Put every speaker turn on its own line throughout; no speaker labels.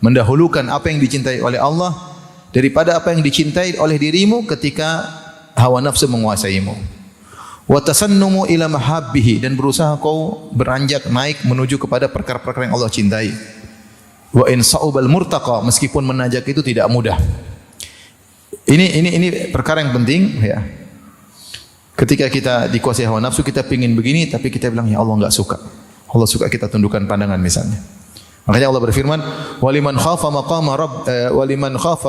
Mendahulukan apa yang dicintai oleh Allah daripada apa yang dicintai oleh dirimu ketika hawa nafsu menguasaimu. Wa tasannumu ila mahabbihi, dan berusaha kau beranjak naik menuju kepada perkara-perkara yang Allah cintai. Wa in sa'ubal murtaqa, meskipun menanjak itu tidak mudah. Ini perkara yang penting ya. Ketika kita dikuasai hawa nafsu, kita pingin begini, tapi kita bilang ya Allah enggak suka. Allah suka kita tundukkan pandangan misalnya. Makanya Allah berfirman, waliman khafa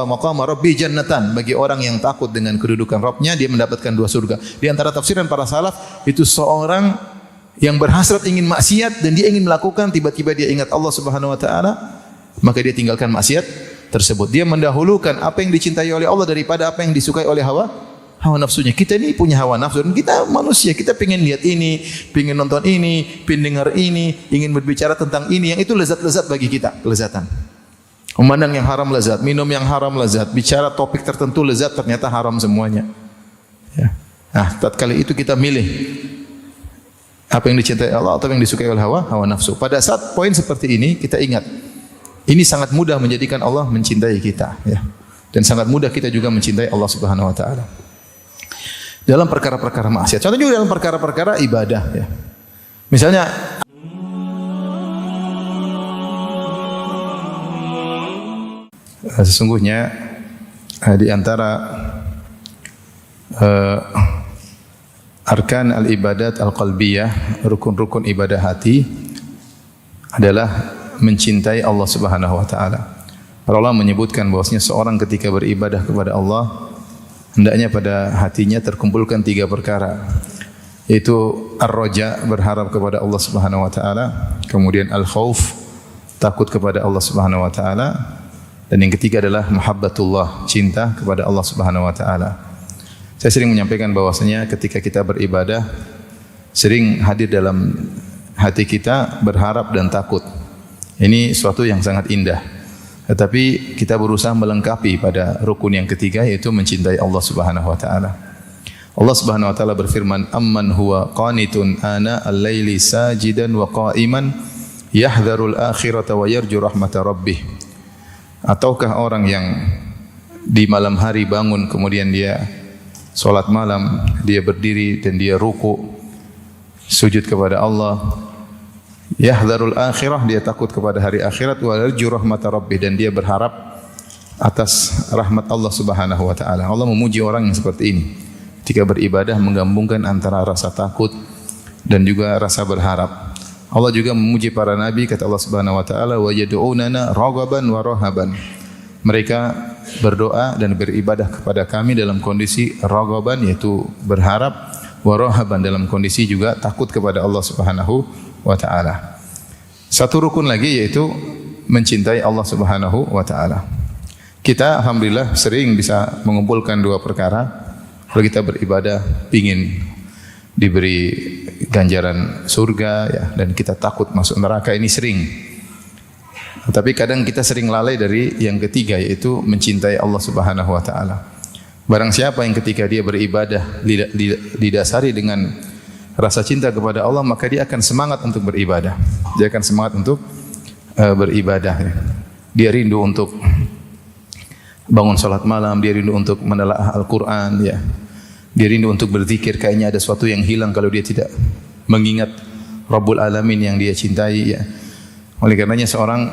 maqama rabbi jannatan. Bagi orang yang takut dengan kedudukan Rabbnya, dia mendapatkan 2 surga. Di antara tafsiran para salaf, itu seorang yang berhasrat ingin maksiat dan dia ingin melakukan, tiba-tiba dia ingat Allah Subhanahu wa taala, maka dia tinggalkan maksiat tersebut. Dia mendahulukan apa yang dicintai oleh Allah daripada apa yang disukai oleh hawa nafsunya. Kita ini punya hawa nafsu dan kita manusia, kita pengen lihat ini, pengen nonton ini, pengen dengar ini, ingin berbicara tentang ini, yang itu lezat-lezat bagi kita, kelezatan. Memandang yang haram lezat, minum yang haram lezat, bicara topik tertentu lezat, ternyata haram semuanya. Ya. Nah, tatkala itu kita milih apa yang dicintai Allah atau yang disukai oleh hawa nafsu. Pada saat poin seperti ini, kita ingat, ini sangat mudah menjadikan Allah mencintai kita, ya. Dan sangat mudah kita juga mencintai Allah Subhanahu wa taala. Dalam perkara-perkara maksiat. Contohnya juga dalam perkara-perkara ibadah ya. Misalnya sesungguhnya di antara arkan al-ibadat al-qalbiyah, rukun-rukun ibadah hati adalah mencintai Allah Subhanahu wa taala. Para ulama menyebutkan bahwasanya seorang ketika beribadah kepada Allah, hendaknya pada hatinya terkumpulkan 3 perkara, yaitu ar-raja, berharap kepada Allah Subhanahu wa taala, kemudian al-khauf, takut kepada Allah Subhanahu wa taala, dan yang ketiga adalah mahabbatullah, cinta kepada Allah Subhanahu wa taala. Saya sering menyampaikan bahwasanya ketika kita beribadah, sering hadir dalam hati kita berharap dan takut. Ini suatu yang sangat indah. Tetapi kita berusaha melengkapi pada rukun yang ketiga, yaitu mencintai Allah Subhanahu wa taala. Allah Subhanahu wa taala berfirman, "Amman huwa qanitun ana al-laili sajidan wa qa'iman yahdharul akhirata wa yarju rahmata rabbih." Ataukah orang yang di malam hari bangun, kemudian dia salat malam, dia berdiri dan dia ruku sujud kepada Allah, yahdharul akhirah, dia takut kepada hari akhirat, wa yarju rahmata rabbih, dan dia berharap atas rahmat Allah Subhanahu wa taala. Allah memuji orang yang seperti ini. Ketika beribadah menggabungkan antara rasa takut dan juga rasa berharap. Allah juga memuji para nabi, kata Allah Subhanahu wa taala, wa yad'unana raghaban wa rahaban. Mereka berdoa dan beribadah kepada kami dalam kondisi raghaban, yaitu berharap, wa rahaban, dalam kondisi juga takut kepada Allah Subhanahu wa ta'ala. Satu rukun lagi yaitu mencintai Allah Subhanahu wa ta'ala. Kita alhamdulillah sering bisa mengumpulkan 2 perkara. Kalau kita beribadah pingin diberi ganjaran surga ya, dan kita takut masuk neraka, ini sering. Tapi kadang kita sering lalai dari yang ketiga, yaitu mencintai Allah Subhanahu wa ta'ala. Barang siapa yang ketika dia beribadah didasari dengan rasa cinta kepada Allah, maka dia akan semangat untuk beribadah. Dia akan semangat untuk beribadah. Dia rindu untuk bangun salat malam, dia rindu untuk menelaah Al-Quran, ya. Dia rindu untuk berzikir, kayaknya ada sesuatu yang hilang kalau dia tidak mengingat Rabbul Alamin yang dia cintai, ya. Oleh karenanya seorang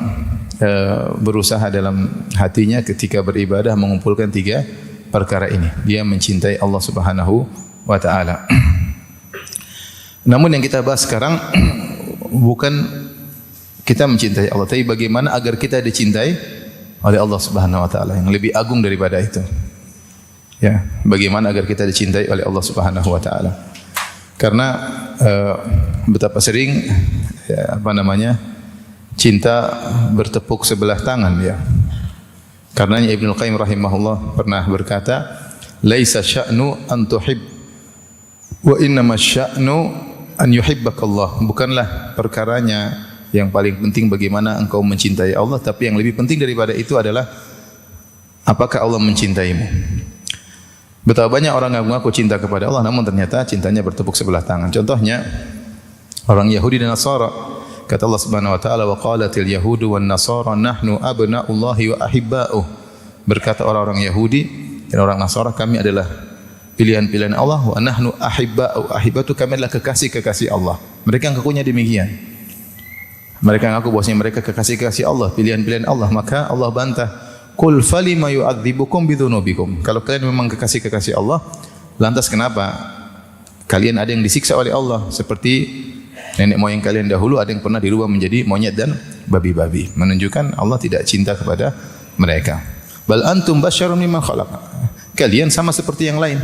berusaha dalam hatinya ketika beribadah mengumpulkan 3 perkara ini. Dia mencintai Allah Subhanahu wa taala. Namun yang kita bahas sekarang bukan kita mencintai Allah, tapi bagaimana agar kita dicintai oleh Allah Subhanahu wa taala, yang lebih agung daripada itu. Ya, bagaimana agar kita dicintai oleh Allah Subhanahu wa taala. Karena betapa sering cinta bertepuk sebelah tangan, ya. Karenanya Ibnu Qayyim rahimahullah pernah berkata, "Laisa sya'nu an tuhib wa innama sya'nu an yuhibbakallah." Bukanlah perkaranya yang paling penting bagaimana engkau mencintai Allah, tapi yang lebih penting daripada itu adalah apakah Allah mencintaimu. Betapa banyak orang yang mengaku cinta kepada Allah, namun ternyata cintanya bertepuk sebelah tangan. Contohnya orang Yahudi dan Nasara Kata Allah Subhanahu wa taala, wa qalatil yahudu wan nasara nahnu abna'ullahi wa ahibba'uh. Berkata orang-orang Yahudi dan orang Nasara, kami adalah pilihan-pilihan Allah, wa nahnu ahibba'uh. Ahibbatu, kami adalah kekasih-kekasih Allah. Mereka ngakunya demikian. Mereka ngaku bahwasanya mereka kekasih-kekasih Allah, pilihan-pilihan Allah. Maka Allah bantah, qul falima yu'adzibukum bidzunubikum. Kalau kalian memang kekasih-kekasih Allah, lantas kenapa kalian ada yang disiksa oleh Allah? Seperti nenek moyang kalian dahulu ada yang pernah dirubah menjadi monyet dan babi-babi. Menunjukkan Allah tidak cinta kepada mereka. Bal antum basyarun mimman khalaq. Kalian sama seperti yang lain.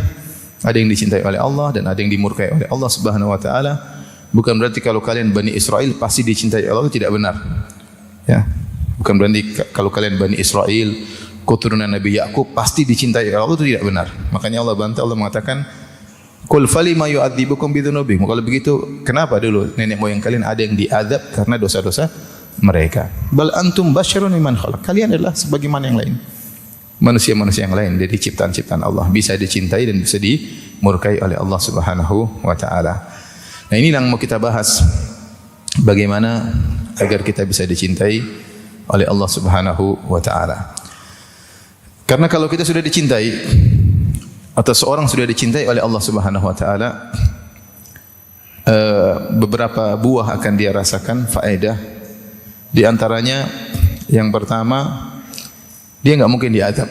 Ada yang dicintai oleh Allah dan ada yang dimurkai oleh Allah Subhanahu wa taala. Bukan berarti kalau kalian Bani Israel pasti dicintai Allah, tidak benar. Ya. Bukan berarti kalau kalian Bani Israel, keturunan Nabi Yakub pasti dicintai oleh Allah, itu tidak benar. Makanya Allah bantah, Allah mengatakan, qul falima yu'adzibukum bidzunubikum. Kalau begitu, kenapa dulu nenek moyang kalian ada yang diazab karena dosa-dosa mereka? Bal antum basyarun mimman khalaq. Kalian adalah sebagaimana yang lain. Manusia-manusia yang lain dari ciptaan-ciptaan Allah, bisa dicintai dan bisa dimurkai oleh Allah Subhanahu wa taala. Nah, ini yang mau kita bahas, bagaimana agar kita bisa dicintai oleh Allah Subhanahu wa taala. Karena kalau kita sudah dicintai atau seorang sudah dicintai oleh Allah Subhanahu wa taala, beberapa buah akan dia rasakan faedah. Di antaranya yang pertama, dia enggak mungkin diazab.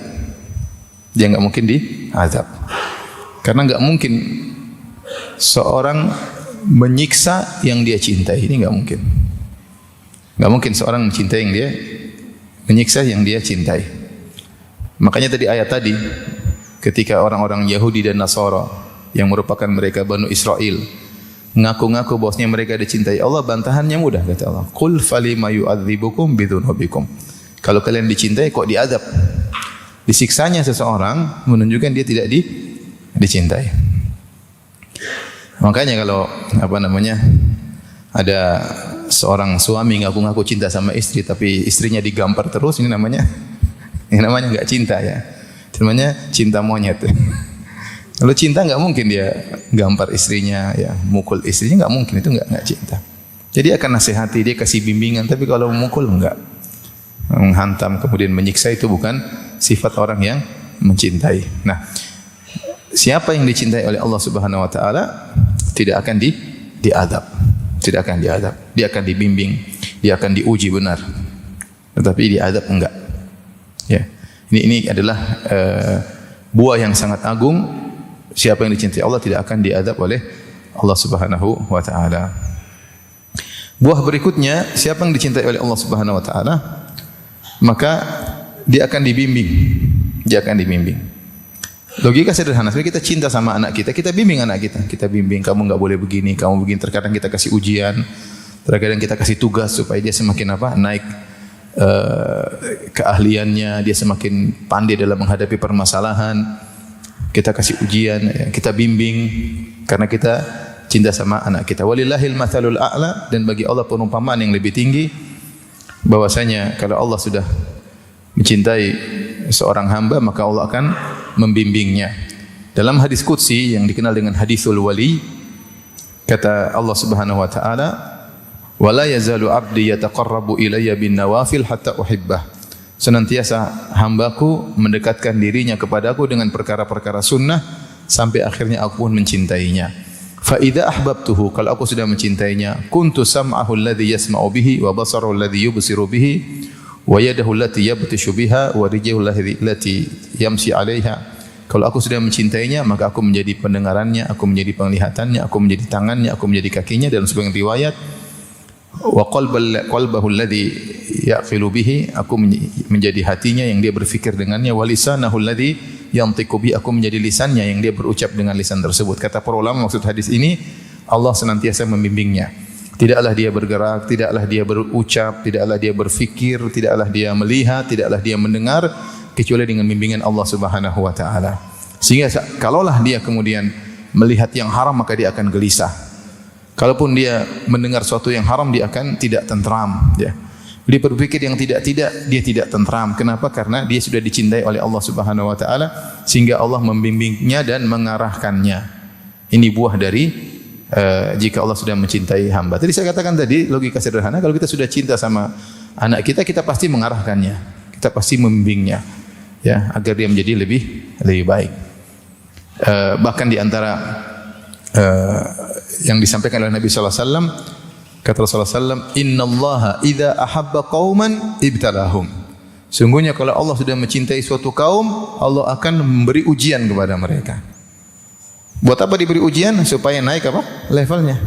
Dia enggak mungkin diazab. Karena enggak mungkin seorang menyiksa yang dia cintai, ini enggak mungkin. Enggak mungkin seorang mencintai yang dia menyiksa yang dia cintai. Makanya tadi ayat tadi, ketika orang-orang Yahudi dan Nasara yang merupakan mereka Banu Israel ngaku-ngaku bahwasanya mereka dicintai Allah, bantahannya mudah, kata Allah, qul falima yu'adzibukum bidzunubikum. Kalau kalian dicintai kok diazab? Disiksanya seseorang menunjukkan dia tidak dicintai. Makanya kalau ada seorang suami ngaku-ngaku cinta sama istri tapi istrinya digampar terus, ini namanya enggak cinta ya. Namanya cinta monyet. Kalau cinta enggak mungkin dia gampar istrinya, ya, mukul istrinya, enggak mungkin, itu enggak cinta. Jadi akan nasihati, dia kasih bimbingan, tapi kalau memukul enggak. Menghantam kemudian menyiksa, itu bukan sifat orang yang mencintai. Nah, siapa yang dicintai oleh Allah Subhanahu wa taala tidak akan diadab. Tidak akan diadab. Dia akan dibimbing, dia akan diuji benar. Tetapi diadab enggak. Ya. Ini adalah buah yang sangat agung. Siapa yang dicintai Allah tidak akan diadab oleh Allah Subhanahu wa taala. Buah berikutnya, siapa yang dicintai oleh Allah Subhanahu wa taala, maka dia akan dibimbing. Dia akan dibimbing. Logika sederhana, sebenarnya kita cinta sama anak kita, kita bimbing anak kita. Kita bimbing, kamu enggak boleh begini, kamu begini. Terkadang kita kasih ujian, terkadang kita kasih tugas supaya dia semakin naik keahliannya, dia semakin pandai dalam menghadapi permasalahan. Kita kasih ujian, ya, kita bimbing karena kita cinta sama anak kita. Walillahil matsalul a'la, dan bagi Allah perumpamaan yang lebih tinggi, bahwasanya kalau Allah sudah mencintai seorang hamba, maka Allah akan membimbingnya. Dalam hadis qudsi yang dikenal dengan hadisul wali, kata Allah Subhanahu wa taala, wala yazalu abdi yataqarrabu ilayya bin nawafil hatta uhibbah. Senantiasa hambaku mendekatkan dirinya kepadaku dengan perkara-perkara sunnah sampai akhirnya aku pun mencintainya. Fa idza ahbabtuhu, kalau aku sudah mencintainya, kuntu sam'ahu alladhi yasma'u bihi wa basarahu alladhi yubsiru bihi wa yadahu allati yabtishu biha wa rijluhu allati yamshi 'alaiha. Kalau aku sudah mencintainya, maka aku menjadi pendengarannya, aku menjadi penglihatannya, aku menjadi tangannya, aku menjadi kakinya. Dalam sebagian riwayat, wa qalbahu alladhi yaqilu bihi, aku menjadi hatinya yang dia berfikir dengannya. Wa lisanahu alladhi yantiqu bihi, aku menjadi lisannya yang dia berucap dengan lisan tersebut. Kata para ulama, maksud hadis ini, Allah senantiasa membimbingnya. Tidaklah dia bergerak, tidaklah dia berucap, tidaklah dia berfikir, tidaklah dia melihat, tidaklah dia mendengar kecuali dengan bimbingan Allah Subhanahu wa taala. Sehingga kalaulah dia kemudian melihat yang haram, maka dia akan gelisah. Kalaupun dia mendengar sesuatu yang haram, dia akan tidak tentram, ya. Dia berpikir yang tidak-tidak, dia tidak tentram. Kenapa? Karena dia sudah dicintai oleh Allah Subhanahu wa taala, sehingga Allah membimbingnya dan mengarahkannya. Ini buah dari jika Allah sudah mencintai hamba. Tadi saya katakan tadi logika sederhana, kalau kita sudah cinta sama anak kita, kita pasti mengarahkannya, kita pasti membimbingnya, ya, agar dia menjadi lebih baik. Bahkan di antara yang disampaikan oleh Nabi sallallahu alaihi wasallam, kata Rasulullah sallallahu alaihi wasallam, "Innallaha idza ahabba qauman ibtalahum." Sungguhnya kalau Allah sudah mencintai suatu kaum, Allah akan memberi ujian kepada mereka. Buat apa diberi ujian? Supaya naik apa? Levelnya.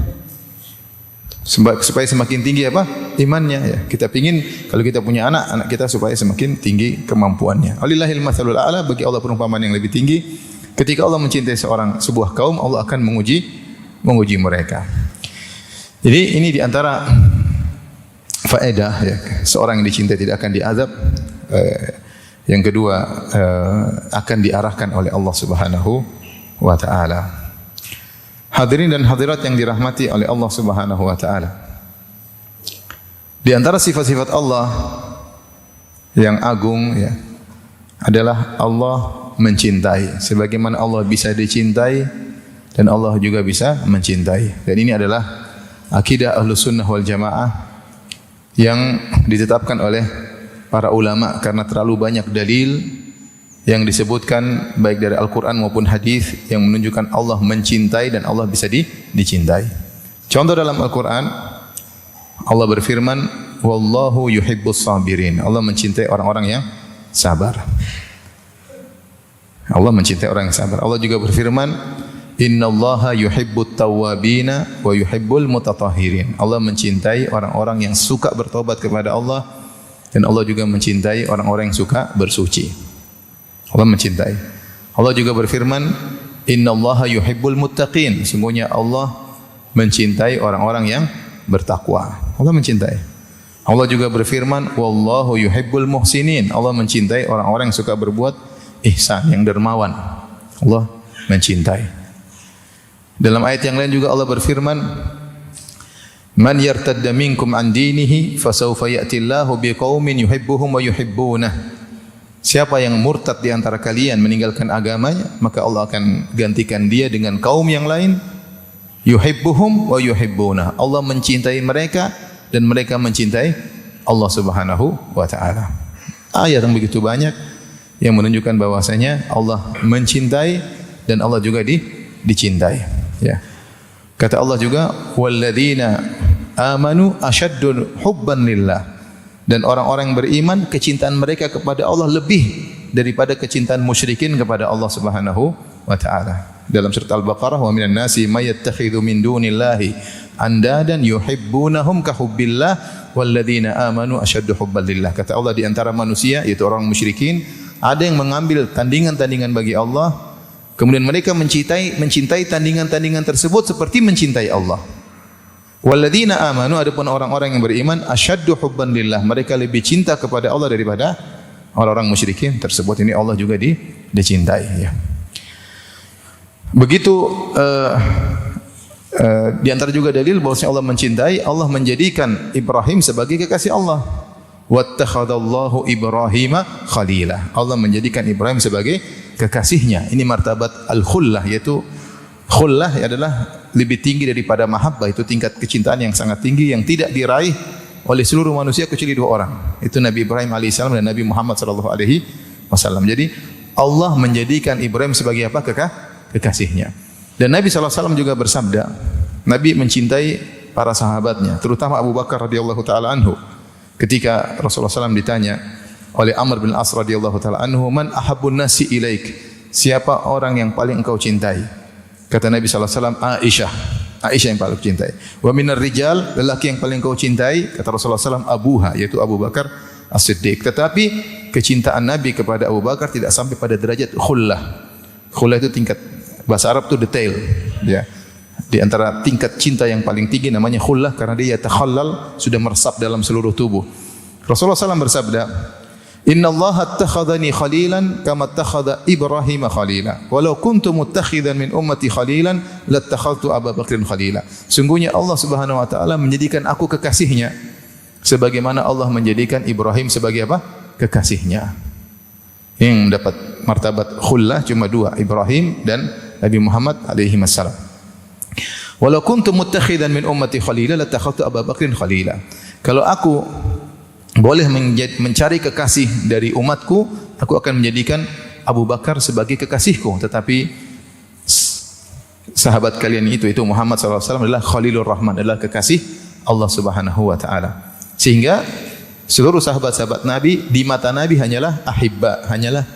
Supaya semakin tinggi apa? Imannya, ya. Kita pingin kalau kita punya anak kita supaya semakin tinggi kemampuannya. Walillahil matsalul a'la, bagi Allah perumpamaan yang lebih tinggi. Ketika Allah mencintai sebuah kaum, Allah akan menguji mereka. Jadi ini di antara faedah, ya, seorang yang dicintai tidak akan diazab. Yang kedua, akan diarahkan oleh Allah Subhanahu wa taala. Hadirin dan hadirat yang dirahmati oleh Allah Subhanahu wa taala. Di antara sifat-sifat Allah yang agung, ya, adalah Allah mencintai. Sebagaimana Allah bisa dicintai dan Allah juga bisa mencintai. Dan ini adalah akidah Ahlus Sunnah wal Jamaah yang ditetapkan oleh para ulama karena terlalu banyak dalil yang disebutkan baik dari Al-Quran maupun hadis yang menunjukkan Allah mencintai dan Allah bisa dicintai. Contoh dalam Al-Quran, Allah berfirman, "Wallahu yuhibbus sabirin." Allah mencintai orang-orang yang sabar. Allah mencintai orang yang sabar. Allah juga berfirman, "Innallaha yuhibbut tawwabina wa yuhibbul mutatahhirin." Allah mencintai orang-orang yang suka bertobat kepada Allah dan Allah juga mencintai orang-orang yang suka bersuci. Allah mencintai. Allah juga berfirman, "Innallaha yuhibbul muttaqin." Sungguhnya Allah mencintai orang-orang yang bertakwa. Allah mencintai. Allah juga berfirman, "Wallahu yuhibbul muhsinin." Allah mencintai orang-orang yang suka berbuat ihsan, yang dermawan. Allah mencintai. Dalam ayat yang lain juga Allah berfirman, "Man yartadda minkum an dinihi fasawfa ya'ti Allahu biqaumin yuhibbuhum wa yuhibbunah." Siapa yang murtad di antara kalian meninggalkan agamanya, maka Allah akan gantikan dia dengan kaum yang lain, yuhibbuhum wa yuhibbunah. Allah mencintai mereka dan mereka mencintai Allah Subhanahu wa taala. Ayat yang begitu banyak yang menunjukkan bahwasanya Allah mencintai dan Allah juga dicintai, ya. Kata Allah juga, "Walladzina amanu asyaddu hubban lillah." Dan orang-orang yang beriman, kecintaan mereka kepada Allah lebih daripada kecintaan musyrikin kepada Allah Subhanahu wa taala. Dalam surat Al-Baqarah, "Wa minan nasi may yattakhidhu min dunillahi andadan yuhibbunahum ka hubbillah walladzina amanu asyaddu hubban lillah." Kata Allah, di antara manusia, yaitu orang musyrikin, ada yang mengambil tandingan-tandingan bagi Allah. Kemudian mereka mencintai tandingan-tandingan tersebut seperti mencintai Allah. Walladzina amanu, adapun orang-orang yang beriman, asyaddu hubban lillah, mereka lebih cinta kepada Allah daripada orang-orang musyrikin tersebut. Ini Allah juga dicintai, ya. Begitu di antara juga dalil bahwasanya Allah mencintai, Allah menjadikan Ibrahim sebagai kekasih Allah. Wattakhadallahu Ibrahima khalila. Allah menjadikan Ibrahim sebagai kekasihnya. Ini martabat al-khullah, yaitu khullah adalah lebih tinggi daripada mahabbah. Itu tingkat kecintaan yang sangat tinggi yang tidak diraih oleh seluruh manusia kecuali dua orang. Itu Nabi Ibrahim alaihissalam dan Nabi Muhammad sallallahu alaihi wasallam. Jadi Allah menjadikan Ibrahim sebagai apa? Kekasihnya. Dan Nabi sallallahu alaihi wasallam juga bersabda, Nabi mencintai para sahabatnya, terutama Abu Bakar radhiyallahu taala anhu. Ketika Rasulullah SAW ditanya oleh Amr bin As radhiyallahu taala anhu, "Man ahabbun nasi ilaik?" Siapa orang yang paling engkau cintai? Kata Nabi sallallahu alaihi wasallam, "Aisyah." Aisyah yang paling cintai. "Wa minar rijal?" Lelaki yang paling engkau cintai? Kata Rasulullah SAW, "Abuha," yaitu Abu Bakar As-Siddiq. Tetapi kecintaan Nabi kepada Abu Bakar tidak sampai pada derajat khullah. Khullah itu tingkat, bahasa Arab itu detail, ya. Di antara tingkat cinta yang paling tinggi namanya khullah karena dia takhallal, sudah meresap dalam seluruh tubuh. Rasulullah SAW bersabda, "Inna Allah attakhadhani khalilan kama attakhadha Ibrahim khalila. Walau kuntu muttakhidan min ummati khalilan lattakhadtu Abu Bakrin khalila." Sungguhnya Allah Subhanahu wa taala menjadikan aku kekasihnya sebagaimana Allah menjadikan Ibrahim sebagai apa? Kekasihnya. Yang mendapat martabat khullah cuma dua, Ibrahim dan Nabi Muhammad alaihi wassalam. Walau kuntu muttakhidan min ummati khalila latakhadtu Abu Bakrin khalila. Kalau aku boleh mencari kekasih dari umatku, aku akan menjadikan Abu Bakar sebagai kekasihku. Tetapi sahabat kalian itu Muhammad SAW adalah Khalilur Rahman, adalah kekasih Allah Subhanahu wa taala. Sehingga seluruh sahabat-sahabat Nabi di mata Nabi hanyalah ahibba, hanyalah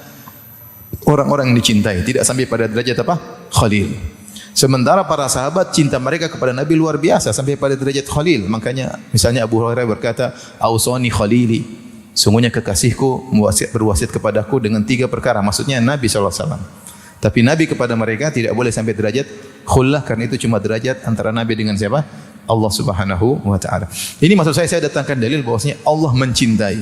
orang-orang yang dicintai, tidak sampai pada derajat apa? Khalil. Sementara para sahabat cinta mereka kepada Nabi luar biasa sampai pada derajat Khalil. Makanya misalnya Abu Hurairah berkata, "Ausani Khalili." Sungguhnya kekasihku berwasiat kepadaku dengan 3 perkara. Maksudnya Nabi SAW. Tapi Nabi kepada mereka tidak boleh sampai derajat khullah, karena itu cuma derajat antara Nabi dengan siapa? Allah Subhanahu wa taala. Ini maksud saya datangkan dalil bahwasanya Allah mencintai.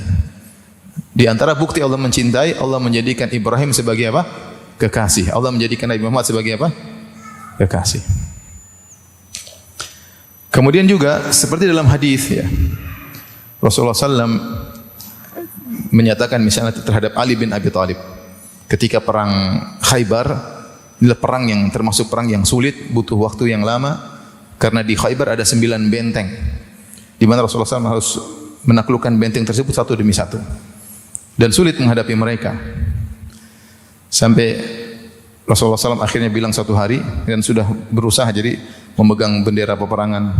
Di antara bukti Allah mencintai, Allah menjadikan Ibrahim sebagai apa? Kekasih. Allah menjadikan Nabi Muhammad sebagai apa? Kekasih. Kemudian juga seperti dalam hadis ya, Rasulullah SAW menyatakan misalnya terhadap Ali bin Abi Thalib ketika perang Khaybar, inilah perang yang termasuk perang yang sulit, butuh waktu yang lama karena di Khaybar ada 9 benteng di mana Rasulullah SAW harus menaklukkan benteng tersebut satu demi satu dan sulit menghadapi mereka. Sampai Rasulullah SAW akhirnya bilang satu hari, dan sudah berusaha jadi memegang bendera peperangan.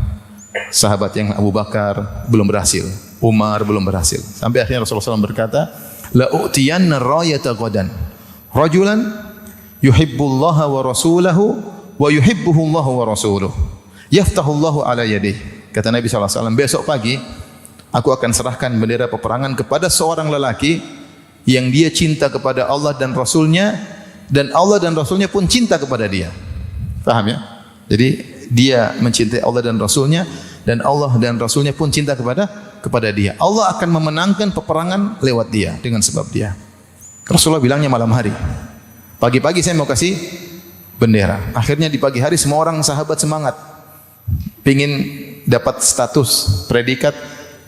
Sahabat yang Abu Bakar belum berhasil, Umar belum berhasil. Sampai akhirnya Rasulullah SAW berkata, "La u'tiyanna rayata ghadan rajulan yuhibbullaha wa rasulahu wa yuhibbuhullahu wa rasuluhu. Yaftahullahu ala yadayhi." Kata Nabi SAW, besok pagi aku akan serahkan bendera peperangan kepada seorang lelaki yang dia cinta kepada Allah dan Rasulnya, dan Allah dan Rasulnya pun cinta kepada dia. Paham ya? Jadi dia mencintai Allah dan Rasulnya, dan Allah dan Rasulnya pun cinta kepada dia. Allah akan memenangkan peperangan lewat dia, dengan sebab dia. Rasulullah bilangnya malam hari. Pagi-pagi saya mau kasih bendera. Akhirnya di pagi hari semua orang sahabat semangat, pingin dapat status predikat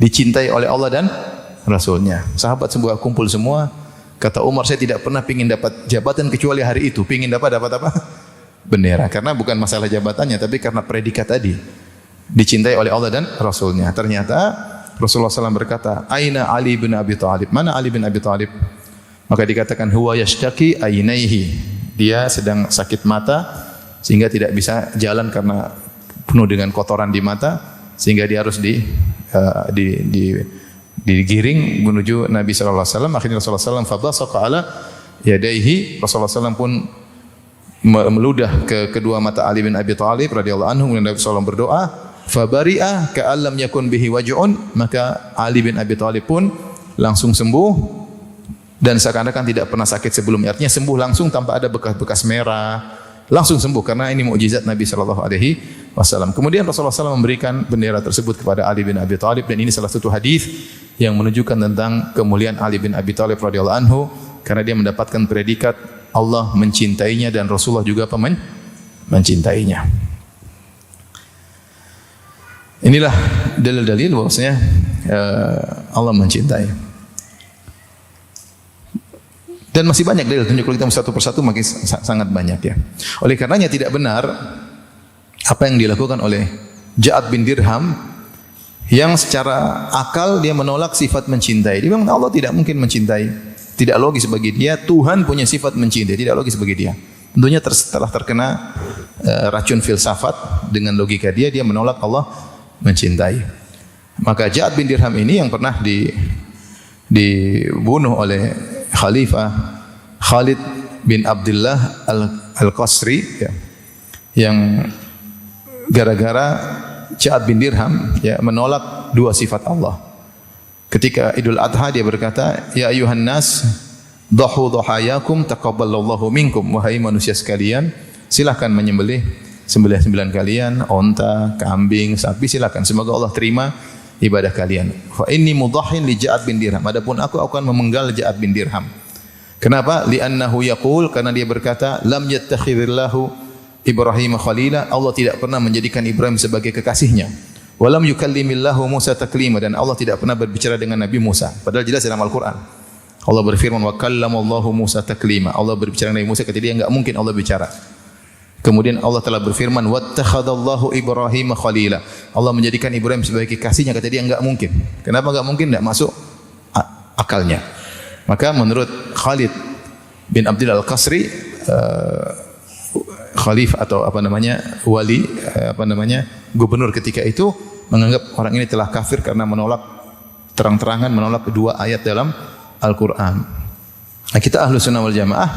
dicintai oleh Allah dan Rasulnya. Sahabat semua kumpul semua. Kata Umar, saya tidak pernah pingin dapat jabatan kecuali hari itu. Pingin dapat apa? Bendera. Karena bukan masalah jabatannya, tapi karena predikat tadi. Dicintai oleh Allah dan Rasulnya. Ternyata Rasulullah SAW berkata, "Aina Ali bin Abi Thalib?" Mana Ali bin Abi Thalib? Maka dikatakan, "Huwa yashtaki ainaihi." Dia sedang sakit mata sehingga tidak bisa jalan karena penuh dengan kotoran di mata, sehingga dia harus digiring menuju Nabi sallallahu alaihi wasallam. Akhirnya Rasulullah sallallahu alaihi wasallam fabasaqa ala yadayhi. Rasulullah sallallahu pun meludah ke kedua mata Ali bin Abi Thalib radhiyallahu anhu, dan Nabi sallallahu berdoa, fabari'a ka'allam yakun bihi waj'un. Maka Ali bin Abi Thalib pun langsung sembuh dan seakan-akan tidak pernah sakit sebelumnya. Artinya sembuh langsung tanpa ada bekas-bekas merah. Langsung sembuh karena ini mukjizat Nabi sallallahu alaihi wasallam. Kemudian Rasulullah SAW memberikan bendera tersebut kepada Ali bin Abi Thalib, dan ini salah satu hadis yang menunjukkan tentang kemuliaan Ali bin Abi Thalib radhiyallahu anhu, karena dia mendapatkan predikat Allah mencintainya dan Rasulullah juga mencintainya. Inilah dalil-dalil bahwasanya Allah mencintai. Dan masih banyak dalil, tunjuk kita satu persatu makin sangat banyak ya. Oleh karenanya tidak benar apa yang dilakukan oleh Ja'ad bin Dirham yang secara akal dia menolak sifat mencintai. Dia bilang Allah tidak mungkin mencintai. Tidak logis bagi dia. Tuhan punya sifat mencintai, tidak logis bagi dia. Tentunya setelah terkena racun filsafat dengan logika dia menolak Allah mencintai. Maka Ja'ad bin Dirham ini yang pernah dibunuh oleh Khalifah Khalid bin Abdullah Al-Qasri ya, yang gara-gara Ja'ad bin Dirham ya, menolak dua sifat Allah. Ketika Idul Adha dia berkata, "Ya ayuhan nas, dhahu dhahayakum taqabbalallahu minkum." Wahai manusia sekalian, silakan menyembelih sembelih-sembelihan kalian, onta, kambing, sapi, silakan, semoga Allah terima ibadah kalian. Fa inni mudahhin li Ja'ad bin Dirham. Adapun aku akan memenggal Ja'ad bin Dirham. Kenapa? Li'annahu yaqul, karena dia berkata, lam yattakhidillahu Ibrahim khalila. Allah tidak pernah menjadikan Ibrahim sebagai kekasihnya. Walam yukallimillahu Musa taklima, dan Allah tidak pernah berbicara dengan Nabi Musa. Padahal jelas dalam Al-Qur'an. Allah berfirman, wa kallamallahu Musa taklima. Allah berbicara dengan Nabi Musa ketika dia enggak mungkin Allah bicara. Kemudian Allah telah berfirman, "Wattakhadallahu Ibrahim khalila." Allah menjadikan Ibrahim sebagai kekasihnya. Kata dia enggak mungkin. Kenapa enggak mungkin? Enggak masuk akalnya. Maka menurut Khalid bin Abdul Al-Qasri, khalifah atau wali, gubernur ketika itu, menganggap orang ini telah kafir karena menolak terang-terangan menolak kedua ayat dalam Al-Quran. Nah, kita Ahlus Sunnah wal Jamaah,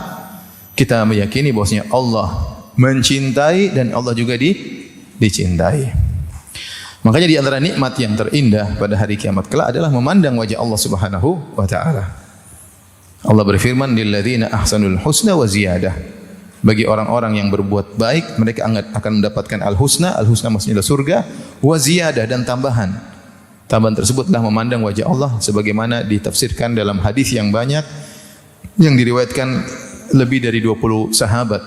kita meyakini bahwasanya Allah mencintai dan Allah juga dicintai. Makanya di antara nikmat yang terindah pada hari kiamat kelak adalah memandang wajah Allah Subhanahu wa taala. Allah berfirman, "Lilladzina ahsanul husna wa ziyadah." Bagi orang-orang yang berbuat baik, mereka akan mendapatkan al-husna. Al-husna maksudnya adalah surga, wa ziyadah, dan tambahan. Tambahan tersebut adalah memandang wajah Allah sebagaimana ditafsirkan dalam hadis yang banyak yang diriwayatkan lebih dari 20 sahabat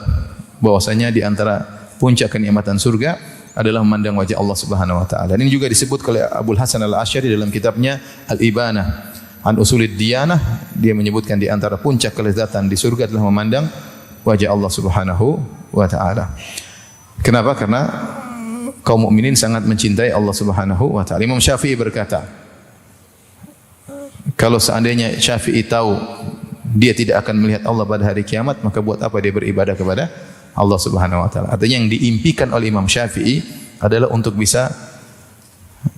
bahwasanya di antara puncak kenikmatan surga adalah memandang wajah Allah Subhanahu wa taala. Dan ini juga disebut oleh Abul Hasan Al-Asy'ari dalam kitabnya Al-Ibanah an Usulid Diyanah. Dia menyebutkan di antara puncak kelezatan di surga adalah memandang wajah Allah Subhanahu wa taala. Kenapa? Karena kaum mukminin sangat mencintai Allah Subhanahu wa taala. Imam Syafi'i berkata, kalau seandainya Syafi'i tahu dia tidak akan melihat Allah pada hari kiamat, maka buat apa dia beribadah kepada Allah Subhanahu wa taala? Artinya yang diimpikan oleh Imam Syafi'i adalah untuk bisa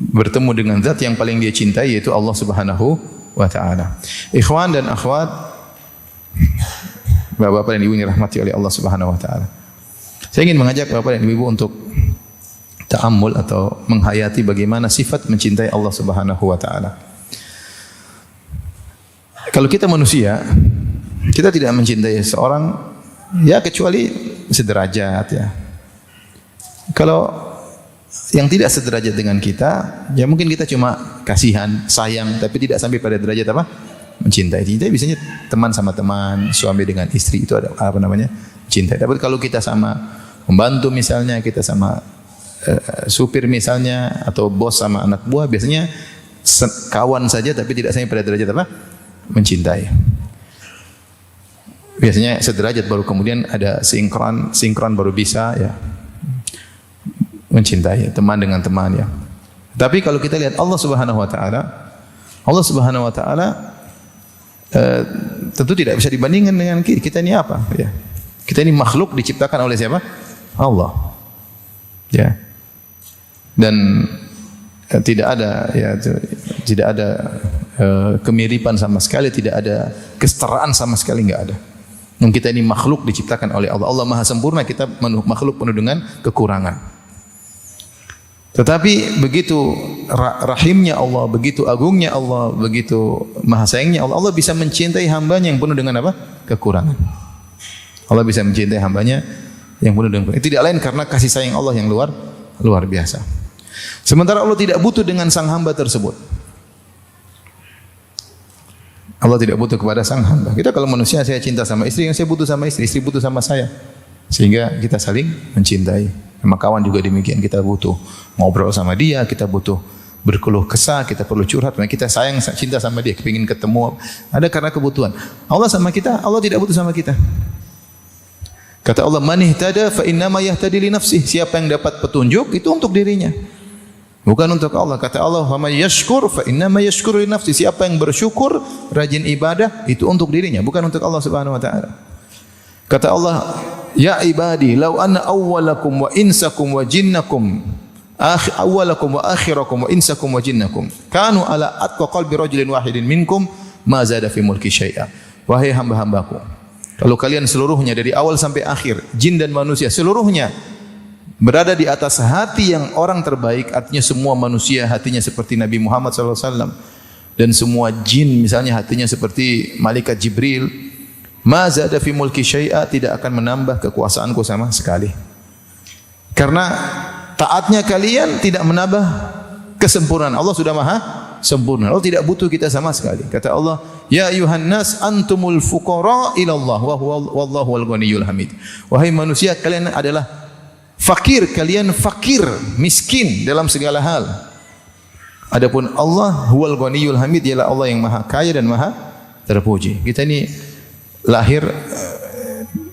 bertemu dengan zat yang paling dia cintai, yaitu Allah Subhanahu wa taala. Ikhwan dan akhwat, Bapak-bapak dan Ibu yang dirahmati oleh Allah Subhanahu wa taala. Saya ingin mengajak Bapak dan Ibu untuk ta'ammul atau menghayati bagaimana sifat mencintai Allah Subhanahu wa taala. Kalau kita manusia, kita tidak mencintai seorang ya kecuali sederajat ya. Kalau yang tidak sederajat dengan kita, ya mungkin kita cuma kasihan, sayang, tapi tidak sampai pada derajat apa? Mencintai. Cintai biasanya teman sama teman, suami dengan istri, itu ada cintai. Tapi kalau kita sama pembantu misalnya, kita sama supir misalnya, atau bos sama anak buah, biasanya kawan saja tapi tidak sampai pada derajat apa? Mencintai. Biasanya sederajat baru kemudian ada sinkron baru bisa ya mencintai, teman dengan teman ya. Tapi kalau kita lihat Allah Subhanahu wa taala tentu tidak bisa dibandingkan dengan kita ini apa ya. Kita ini makhluk diciptakan oleh siapa? Allah. Ya. Dan tidak ada kemiripan sama sekali, tidak ada kesetaraan sama sekali, enggak ada. Yang kita ini makhluk diciptakan oleh Allah. Allah Maha sempurna, kita makhluk penuh dengan kekurangan. Tetapi begitu rahimnya Allah, begitu agungnya Allah, begitu maha sayangnya Allah, Allah bisa mencintai hambanya yang penuh dengan apa? Kekurangan. Allah bisa mencintai hambanya yang penuh dengan kekurangan. Tidak lain karena kasih sayang Allah yang luar biasa. Sementara Allah tidak butuh dengan sang hamba tersebut. Allah tidak butuh kepada sang hamba. Kita kalau manusia, saya cinta sama istri, yang saya butuh sama istri, istri butuh sama saya. Sehingga kita saling mencintai. Sama kawan juga demikian, kita butuh ngobrol sama dia, kita butuh berkeluh kesah, kita perlu curhat, kita sayang, cinta sama dia, kepingin ketemu, ada karena kebutuhan. Allah sama kita, Allah tidak butuh sama kita. Kata Allah, man ihtada fa innama yahtadi li nafsihi. Siapa yang dapat petunjuk itu untuk dirinya, bukan untuk Allah. Kata Allah, "Faman yashkur fa innama yashkuru li nafsihi." Siapa yang bersyukur, rajin ibadah, itu untuk dirinya, bukan untuk Allah Subhanahu wa taala. Kata Allah, "Ya ibadi, law anna awwalakum wa insakum wa jinnakum awwalakum wa akhirakum wa insakum wa jinnakum kanu ala atqa qalbi rajulin wahidin minkum ma zada fi mulki syai'a." Wahai hamba-hambaku, kalau kalian seluruhnya dari awal sampai akhir, jin dan manusia seluruhnya berada di atas hati yang orang terbaik, artinya semua manusia hatinya seperti Nabi Muhammad SAW, dan semua jin misalnya hatinya seperti malaikat Jibril, ma zada fi mulki syai'a, tidak akan menambah kekuasaanku sama sekali. Karena taatnya kalian tidak menambah kesempurnaan. Allah sudah maha sempurna. Allah tidak butuh kita sama sekali. Kata Allah, "Ya ayuhan nas antumul fuqara ila Allah wa wallahu wal ghaniyyul hamid." Wahai manusia, kalian adalah fakir, kalian fakir, miskin dalam segala hal. Adapun Allah huwal ghaniyyul hamid, ialah Allah yang maha kaya dan maha terpuji. Kita ini lahir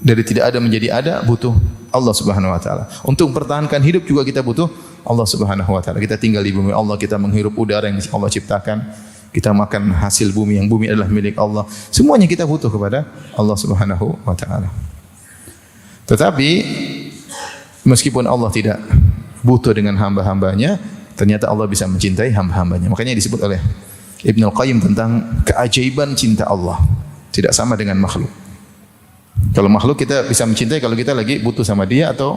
dari tidak ada menjadi ada, butuh Allah Subhanahu wa taala. Untuk mempertahankan hidup juga kita butuh Allah Subhanahu wa taala. Kita tinggal di bumi Allah, kita menghirup udara yang Allah ciptakan, kita makan hasil bumi yang bumi adalah milik Allah. Semuanya kita butuh kepada Allah Subhanahu wa taala. Tetapi meskipun Allah tidak butuh dengan hamba-hambanya, ternyata Allah bisa mencintai hamba-hambanya. Makanya disebut oleh Ibnu Qayyim tentang keajaiban cinta Allah. Tidak sama dengan makhluk. Kalau makhluk kita bisa mencintai kalau kita lagi butuh sama dia atau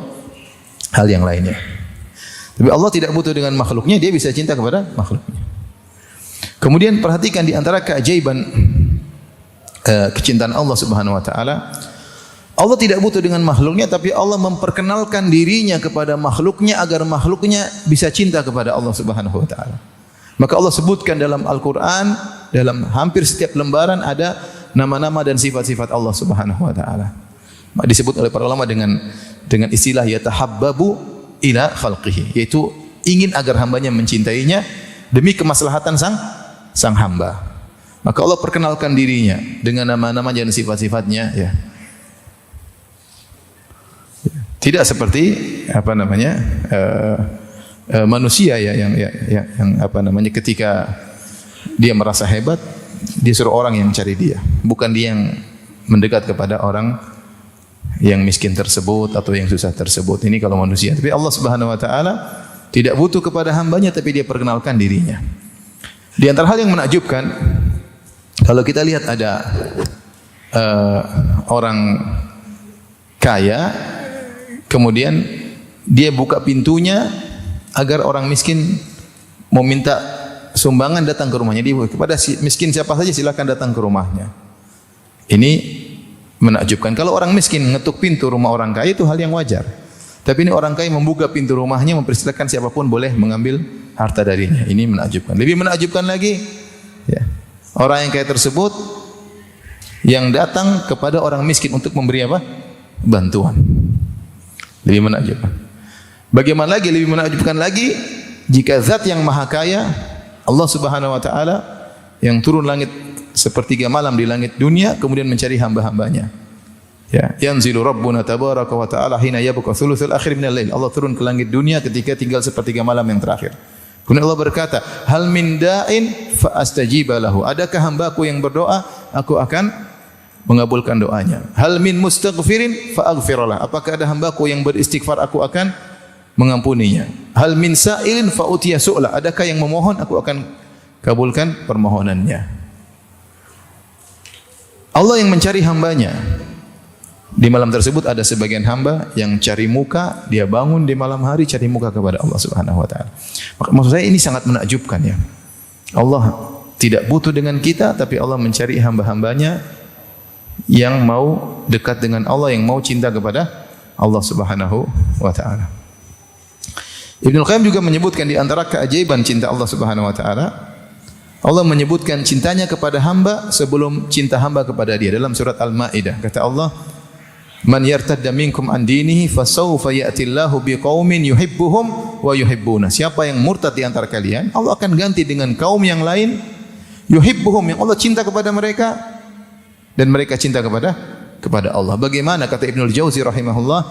hal yang lainnya. Tapi Allah tidak butuh dengan makhluknya, dia bisa cinta kepada makhluknya. Kemudian perhatikan di antara keajaiban kecintaan Allah Subhanahu wa taala, Allah tidak butuh dengan makhluknya, tapi Allah memperkenalkan dirinya kepada makhluknya agar makhluknya bisa cinta kepada Allah Subhanahu wa taala. Maka Allah sebutkan dalam Al-Qur'an, dalam hampir setiap lembaran ada nama-nama dan sifat-sifat Allah Subhanahu wa taala. Disebut oleh para ulama dengan istilah yatahabbabu ila khalqihi, yaitu ingin agar hambanya mencintainya demi kemaslahatan sang hamba. Maka Allah perkenalkan dirinya dengan nama-nama dan sifat-sifatnya, ya. Tidak seperti manusia ya yang ketika dia merasa hebat, dia suruh orang yang cari dia, bukan dia yang mendekat kepada orang yang miskin tersebut atau yang susah tersebut. Ini kalau manusia. Tapi Allah Subhanahu wa taala tidak butuh kepada hambanya, tapi dia perkenalkan dirinya. Di antara hal yang menakjubkan, kalau kita lihat ada orang kaya, kemudian dia buka pintunya agar orang miskin mau minta sumbangan datang ke rumahnya. Dia kepada miskin siapa saja silakan datang ke rumahnya. Ini menakjubkan. Kalau orang miskin mengetuk pintu rumah orang kaya itu hal yang wajar. Tapi ini orang kaya membuka pintu rumahnya, mempersilakan siapapun boleh mengambil harta darinya. Ini menakjubkan. Lebih menakjubkan lagi, ya, orang yang kaya tersebut yang datang kepada orang miskin untuk memberi apa? Bantuan. Lebih menakjubkan. Bagaimana lagi lebih menakjubkan lagi jika zat yang maha kaya Allah Subhanahu wa taala yang turun langit sepertiga malam di langit dunia kemudian mencari hamba-hambanya. Ya, yanzilu rabbuna tabaraka wa ta'ala hina yabqa thuluthul akhir minal lail. Allah turun ke langit dunia ketika tinggal sepertiga malam yang terakhir. Kemudian Allah berkata, "Hal min da'in fa astajiba lahu." Adakah hambaku yang berdoa, aku akan mengabulkan doanya. Hal min mustaghfirin fa aghfirlah. Apakah ada hambaku yang beristighfar, aku akan mengampuninya. Hal min sa'ilin fa utiya su'la. Adakah yang memohon, aku akan kabulkan permohonannya. Allah yang mencari hambanya. Di malam tersebut ada sebagian hamba yang cari muka, dia bangun di malam hari cari muka kepada Allah Subhanahu wa taala. Maksud saya ini sangat menakjubkan, ya. Allah tidak butuh dengan kita, tapi Allah mencari hamba-hambanya yang mau dekat dengan Allah, yang mau cinta kepada Allah Subhanahu wa taala. Ibnu Qayyim juga menyebutkan di antara keajaiban cinta Allah Subhanahu wa taala, Allah menyebutkan cintanya kepada hamba sebelum cinta hamba kepada dia dalam surat Al-Maidah. Kata Allah, "Man yartadda minkum an dinihi fasawfa ya'tillahu biqaumin yuhibbuhum wa yuhibbuna." Siapa yang murtad di antara kalian, Allah akan ganti dengan kaum yang lain, yuhibbuhum, yang Allah cinta kepada mereka dan mereka cinta kepada Allah. Bagaimana kata Ibnu Jauzi rahimahullah,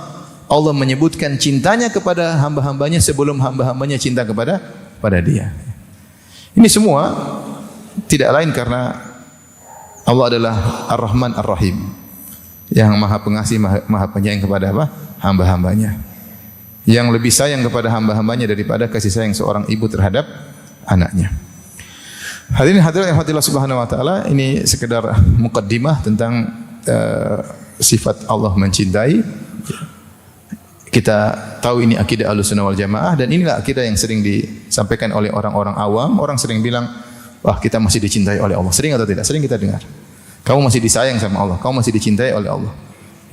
Allah menyebutkan cintanya kepada hamba-hambanya sebelum hamba-hambanya cinta kepada dia. Ini semua tidak lain karena Allah adalah Ar-Rahman Ar-Rahim, yang maha pengasih, maha penyayang kepada apa? Hamba-hambanya. Yang lebih sayang kepada hamba-hambanya daripada kasih sayang seorang ibu terhadap anaknya. Hadirin hadirat yang Allah Subhanahu wa taala, ini sekedar mukaddimah tentang sifat Allah mencintai. Kita tahu ini akidah Ahlussunnah wal Jamaah, dan inilah akidah yang sering disampaikan oleh orang-orang awam. Orang sering bilang, "Wah, kita masih dicintai oleh Allah." Sering atau tidak? Sering kita dengar. Kamu masih disayang sama Allah, kamu masih dicintai oleh Allah.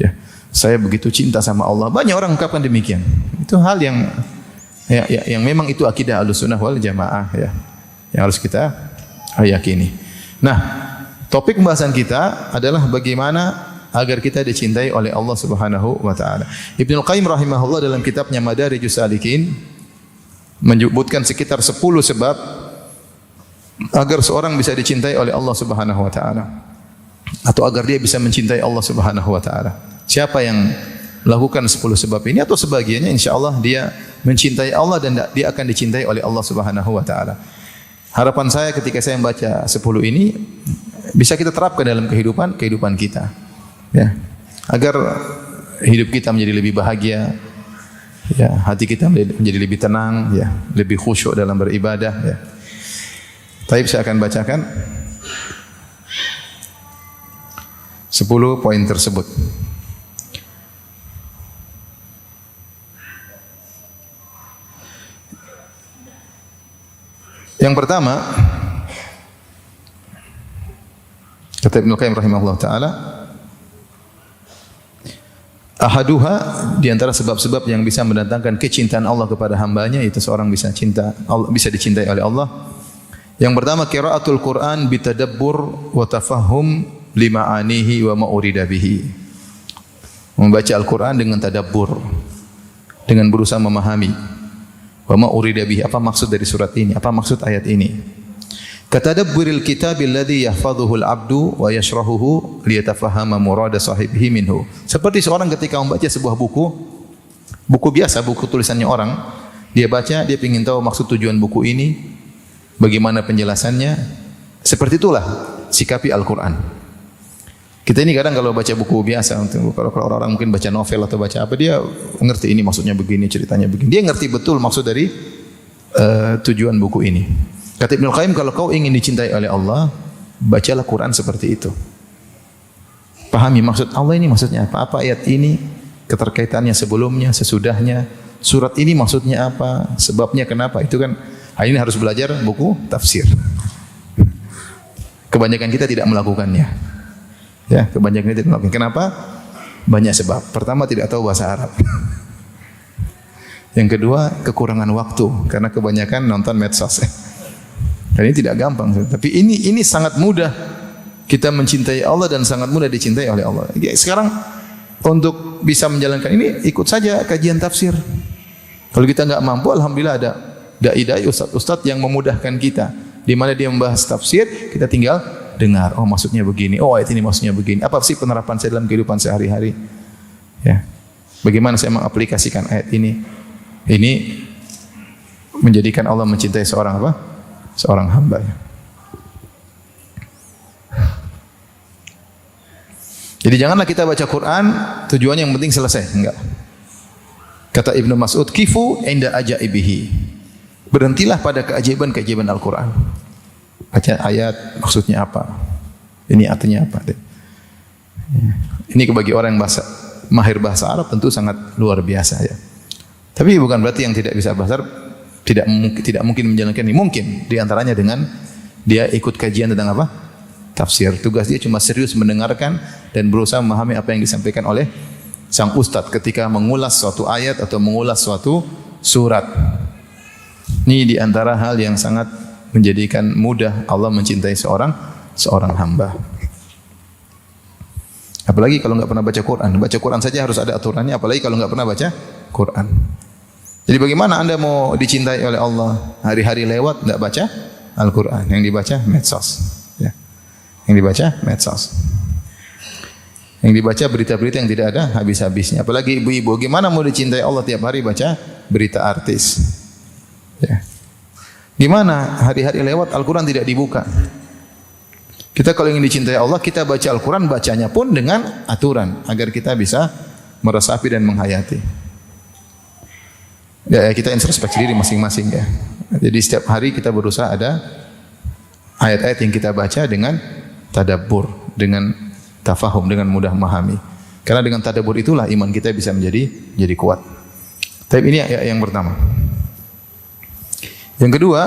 Ya, saya begitu cinta sama Allah. Banyak orang mengungkapkan demikian. Itu hal yang memang itu akidah Ahlussunnah wal Jamaah, ya. Yang harus kita yakini. Nah, topik pembahasan kita adalah bagaimana agar kita dicintai oleh Allah Subhanahu wa taala. Ibnu Qayyim rahimahullah dalam kitabnya Madarijus Salikin menyebutkan sekitar 10 sebab agar seorang bisa dicintai oleh Allah Subhanahu wa taala, atau agar dia bisa mencintai Allah Subhanahu wa taala. Siapa yang melakukan 10 sebab ini atau sebagiannya, insyaallah dia mencintai Allah dan dia akan dicintai oleh Allah Subhanahu wa taala. Harapan saya ketika saya membaca 10 ini bisa kita terapkan dalam kehidupan kita. Ya. Agar hidup kita menjadi lebih bahagia, ya, hati kita menjadi lebih tenang, ya, lebih khusyuk dalam beribadah, ya. Baik, saya akan bacakan 10 poin tersebut. Yang pertama, kata Ibnu Qayyim rahimahullah taala, ahaduha, di antara sebab-sebab yang bisa mendatangkan kecintaan Allah kepada hambanya, itu seorang bisa dicintai oleh Allah. Yang pertama, qiraatul Quran bitadabbur wa tafahum lima'anihi wa ma'urida bihi. Membaca Al-Quran dengan tadabbur, dengan berusaha memahami. Wa ma'urida bihi, apa maksud dari surat ini? Apa maksud ayat ini? Katadabburil kitabil ladzi yahfazuhu al-'abdu wa yashrahuhu liyatafahama murada sahibihi minhu. Seperti seorang ketika membaca sebuah buku biasa, buku tulisannya orang, dia baca, dia ingin tahu maksud tujuan buku ini, bagaimana penjelasannya. Seperti itulah sikapi Al-Quran. Kita ini kadang kalau baca buku biasa, kalau orang mungkin baca novel atau baca apa, dia ngerti ini maksudnya begini, ceritanya begini. Dia ngerti betul maksud dari tujuan buku ini. Kata Ibnu Qayyim, kalau kau ingin dicintai oleh Allah, bacalah Quran seperti itu. Pahami maksud Allah ini maksudnya apa? Apa ayat ini, keterkaitannya sebelumnya, sesudahnya, surat ini maksudnya apa, sebabnya kenapa. Itu kan hari ini harus belajar buku tafsir. Kebanyakan kita tidak melakukannya. Ya, kebanyakan kita tidak melakukan. Kenapa? Banyak sebab. Pertama, tidak tahu bahasa Arab. Yang kedua, kekurangan waktu karena kebanyakan nonton medsos. Dan ini tidak gampang. Tapi ini sangat mudah kita mencintai Allah dan sangat mudah dicintai oleh Allah. Sekarang untuk bisa menjalankan ini, ikut saja kajian tafsir. Kalau kita enggak mampu, alhamdulillah ada dai-dai, ustaz-ustaz yang memudahkan kita. Di mana dia membahas tafsir, kita tinggal dengar. Oh, maksudnya begini. Oh, ayat ini maksudnya begini. Apa sih penerapan saya dalam kehidupan sehari-hari? Ya. Bagaimana saya mengaplikasikan ayat ini? Ini menjadikan Allah mencintai seorang apa? Seorang hamba. Jadi janganlah kita baca Quran tujuannya yang penting selesai, enggak. Kata Ibnu Mas'ud, kifu inda ajaibihi. Berhentilah pada keajaiban-keajaiban Al-Quran. Baca ayat maksudnya apa? Ini artinya apa? Ini bagi orang yang mahir bahasa Arab tentu sangat luar biasa, ya. Tapi bukan berarti yang tidak bisa bahasa Arab tidak mungkin menjalankan ini. Mungkin di antaranya dengan dia ikut kajian tentang apa? Tafsir. Tugas dia cuma serius mendengarkan dan berusaha memahami apa yang disampaikan oleh sang ustaz ketika mengulas suatu ayat atau mengulas suatu surat. Ini di antara hal yang sangat menjadikan mudah Allah mencintai seorang hamba. Apalagi kalau enggak pernah baca Quran. Baca Quran saja harus ada aturannya, apalagi kalau enggak pernah baca Quran. Jadi bagaimana Anda mau dicintai oleh Allah? Hari-hari lewat enggak baca Al-Quran, yang dibaca medsos, ya. Yang dibaca medsos. Yang dibaca berita-berita yang tidak ada habis-habisnya. Apalagi ibu-ibu, gimana mau dicintai Allah tiap hari baca berita artis? Ya. Gimana hari-hari lewat Al-Quran tidak dibuka? Kita kalau ingin dicintai Allah, kita baca Al-Quran, bacanya pun dengan aturan agar kita bisa meresapi dan menghayati. Ya, kita introspeksi diri masing-masing, ya. Jadi setiap hari kita berusaha ada ayat-ayat yang kita baca dengan tadabbur, dengan tafahum, dengan mudah memahami. Karena dengan tadabbur itulah iman kita bisa menjadi kuat. Tapi ini yang pertama. Yang kedua,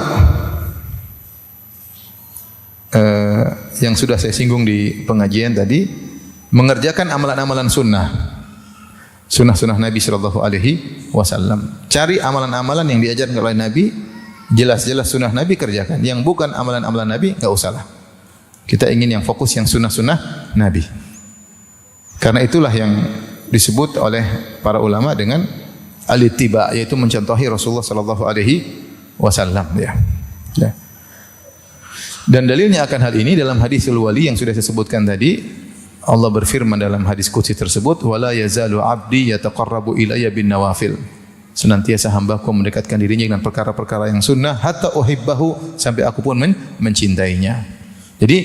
yang sudah saya singgung di pengajian tadi, mengerjakan amalan-amalan sunnah Nabi sallallahu alaihi wasallam. Cari amalan-amalan yang diajarkan oleh Nabi, jelas-jelas sunnah Nabi kerjakan. Yang bukan amalan-amalan Nabi, enggak usahlah. Kita ingin yang fokus yang sunnah Nabi. Karena itulah yang disebut oleh para ulama dengan al-ittiba, yaitu mencontohi Rasulullah sallallahu alaihi wasallam, ya. Dan dalilnya akan hal ini dalam hadisul wali yang sudah saya sebutkan tadi. Allah berfirman dalam hadis qudsi tersebut, "Wala yazalu 'abdi yataqarrabu ilayya bin nawafil." Senantiasa hambaku mendekatkan dirinya dengan perkara-perkara yang sunnah hatta uhibbahu, sampai aku pun mencintainya. Jadi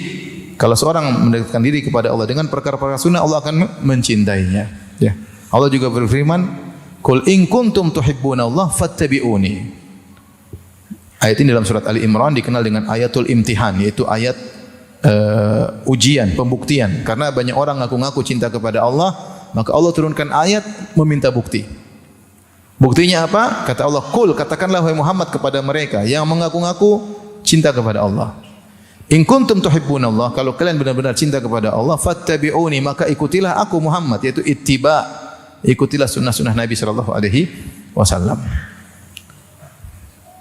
kalau seorang mendekatkan diri kepada Allah dengan perkara-perkara sunnah, Allah akan mencintainya. Ya. Allah juga berfirman, "Qul in kuntum tuhibbunallaha fattabi'uni." Ayat ini dalam surat Ali Imran dikenal dengan ayatul imtihan, yaitu ayat ujian, pembuktian. Karena banyak orang ngaku-ngaku cinta kepada Allah, maka Allah turunkan ayat meminta bukti. Buktinya apa? Kata Allah, "Qul," katakanlah wahai Muhammad kepada mereka yang mengaku-ngaku cinta kepada Allah. "In kuntum tuhibbunallah," kalau kalian benar-benar cinta kepada Allah, fattabi'uni, maka ikutilah aku Muhammad, yaitu ittiba. Ikutilah sunnah-sunnah Nabi sallallahu alaihi wasallam.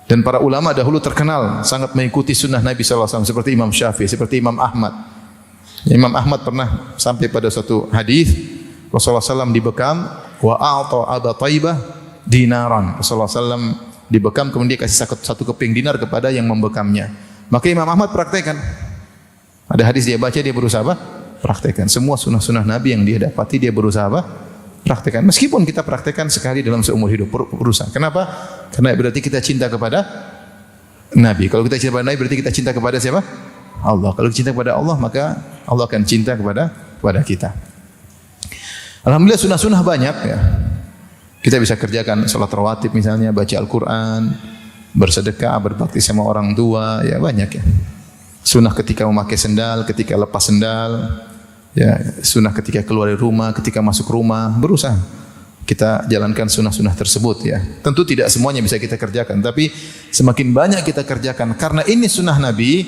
Dan para ulama dahulu terkenal sangat mengikuti sunnah Nabi sallallahu alaihi wasallam, seperti Imam Syafi'i, seperti Imam Ahmad. Imam Ahmad pernah sampai pada suatu hadis Rasulullah SAW dibekam, wa a'ta Aba Taibah dinaran. Rasulullah SAW dibekam, kemudian dia kasih satu keping dinar kepada yang membekamnya. Maka Imam Ahmad praktekkan. Ada hadis dia baca, dia berusaha apa? Praktekkan. Semua sunnah-sunnah Nabi yang dia dapati, dia berusaha apa? Praktekkan. Meskipun kita praktekkan sekali dalam seumur hidup, berusaha. Kenapa? Karena berarti kita cinta kepada Nabi. Kalau kita cinta kepada Nabi, berarti kita cinta kepada siapa? Allah. Kalau cinta kepada Allah, maka Allah akan cinta kepada kita. Alhamdulillah sunnah-sunnah banyak ya. Kita bisa kerjakan salat rawatib misalnya, baca Al-Quran, bersedekah, berbakti sama orang tua, ya banyak ya. Sunnah ketika memakai sendal, ketika lepas sendal, ya, sunnah ketika keluar dari rumah, ketika masuk rumah, berusaha kita jalankan sunnah-sunnah tersebut ya. Tentu tidak semuanya bisa kita kerjakan, tapi semakin banyak kita kerjakan karena ini sunnah Nabi,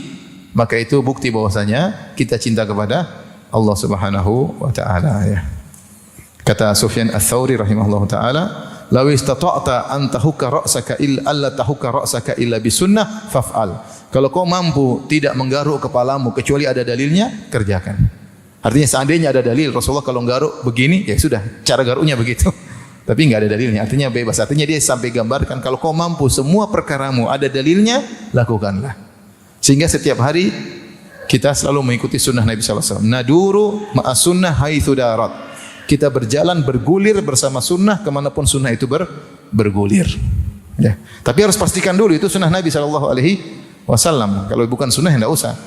maka itu bukti bahwasanya kita cinta kepada Allah Subhanahu wa taala ya. Kata Sufyan Ats-Tsauri rahimahullahu taala, "Law istata'ta an tahukka ra'saka illa tahukka ra'saka illa bisunnah faf'al." Kalau kau mampu tidak menggaruk kepalamu kecuali ada dalilnya, kerjakan. Artinya seandainya ada dalil Rasulullah kalau garuk begini, ya sudah, cara garuknya begitu. Tapi enggak ada dalilnya, artinya bebas. Artinya dia sampai gambarkan kalau kau mampu semua perkaramu ada dalilnya, lakukanlah. Sehingga setiap hari kita selalu mengikuti sunnah Nabi sallallahu alaihi wasallam. Naduru ma'as sunnah haitsu darat. Kita berjalan bergulir bersama sunnah kemanapun sunnah itu bergulir. Ya. Tapi harus pastikan dulu itu sunnah Nabi sallallahu alaihi wasallam. Kalau bukan sunnah tidak usah.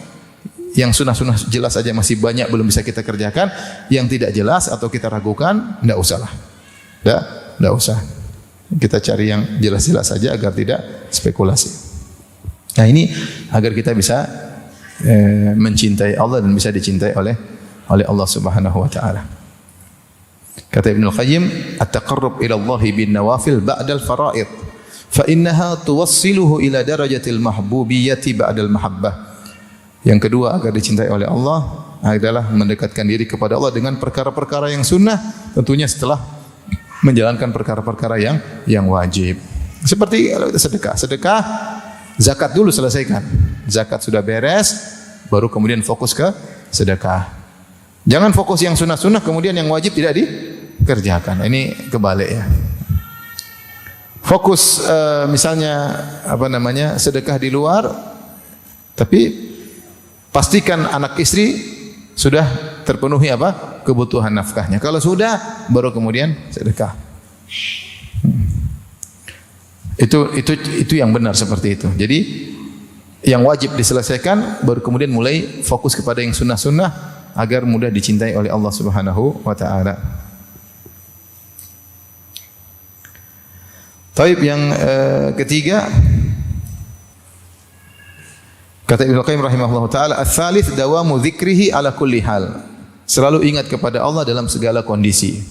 Yang sunnah-sunnah jelas saja masih banyak belum bisa kita kerjakan. Yang tidak jelas atau kita ragukan, tidak usahlah. Tidak usah. Kita cari yang jelas-jelas saja agar tidak spekulasi. Nah ini agar kita bisa mencintai Allah dan bisa dicintai oleh Allah Subhanahu wa taala. Kata Ibnu Qayyim, "At-taqarrub ila Allah bin nawafil ba'dal fara'id, fa innaha tuwassiluhu ila darajatil mahbubiyyati ba'dal mahabbah." Yang kedua agar dicintai oleh Allah adalah mendekatkan diri kepada Allah dengan perkara-perkara yang sunnah, tentunya setelah menjalankan perkara-perkara yang wajib. Seperti kalau kita sedekah, zakat dulu selesaikan. Zakat sudah beres, baru kemudian fokus ke sedekah. Jangan fokus yang sunnah-sunnah kemudian yang wajib tidak dikerjakan. Ini kebalik ya. Fokus misalnya sedekah di luar, tapi pastikan anak istri sudah terpenuhi kebutuhan nafkahnya. Kalau sudah, baru kemudian sedekah. Itu yang benar seperti itu. Jadi yang wajib diselesaikan, baru kemudian mulai fokus kepada yang sunnah-sunnah agar mudah dicintai oleh Allah Subhanahu wa taala. Taib yang ketiga, kata Ibnu Qayyim rahimahullah taala, "Ats-tsalits dawamu dzikrihi ala kulli hal." Selalu ingat kepada Allah dalam segala kondisi.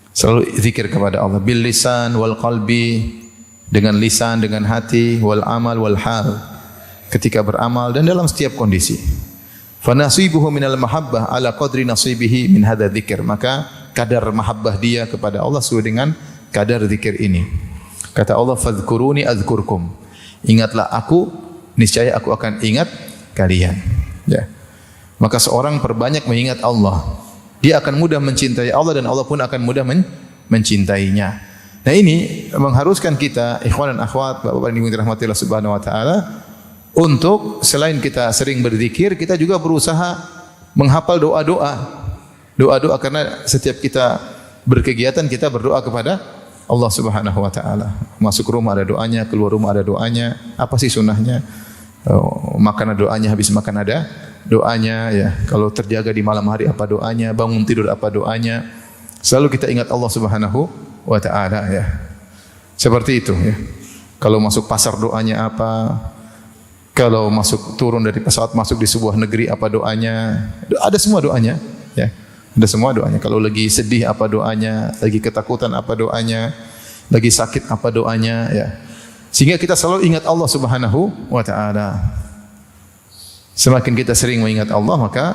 Selalu zikir kepada Allah bil lisan wal qalbi, dengan lisan, dengan hati, wal amal wal hal, ketika beramal dan dalam setiap kondisi. Fa nasibuhu minal mahabbah ala qadri nasibihi min hadza dzikr. Maka kadar mahabbah dia kepada Allah sesuai dengan kadar zikir ini. Kata Allah, "Fadhkuruni adzkurkum." Ingatlah aku, niscaya aku akan ingat kalian. Ya. Maka seorang perbanyak mengingat Allah, dia akan mudah mencintai Allah dan Allah pun akan mudah mencintainya. Nah ini mengharuskan kita, ikhwan dan akhwat, bapak-bapak yang dirahmati Allah Subhanahu wa taala, untuk selain kita sering berzikir, kita juga berusaha menghafal doa-doa Doa-doa karena setiap kita berkegiatan kita berdoa kepada Allah Subhanahu wa taala. Masuk rumah ada doanya, keluar rumah ada doanya. Apa sih sunnahnya? Makan ada doanya, habis makan ada doanya ya. Kalau terjaga di malam hari apa doanya? Bangun tidur apa doanya? Selalu kita ingat Allah Subhanahu wa taala ya. Seperti itu ya. Kalau masuk pasar doanya apa? Kalau masuk turun dari pesawat masuk di sebuah negeri apa doanya? Ada semua doanya ya. Ada semua doanya. Kalau lagi sedih apa doanya, lagi ketakutan apa doanya, lagi sakit apa doanya ya. Sehingga kita selalu ingat Allah Subhanahu wa taala. Semakin kita sering mengingat Allah maka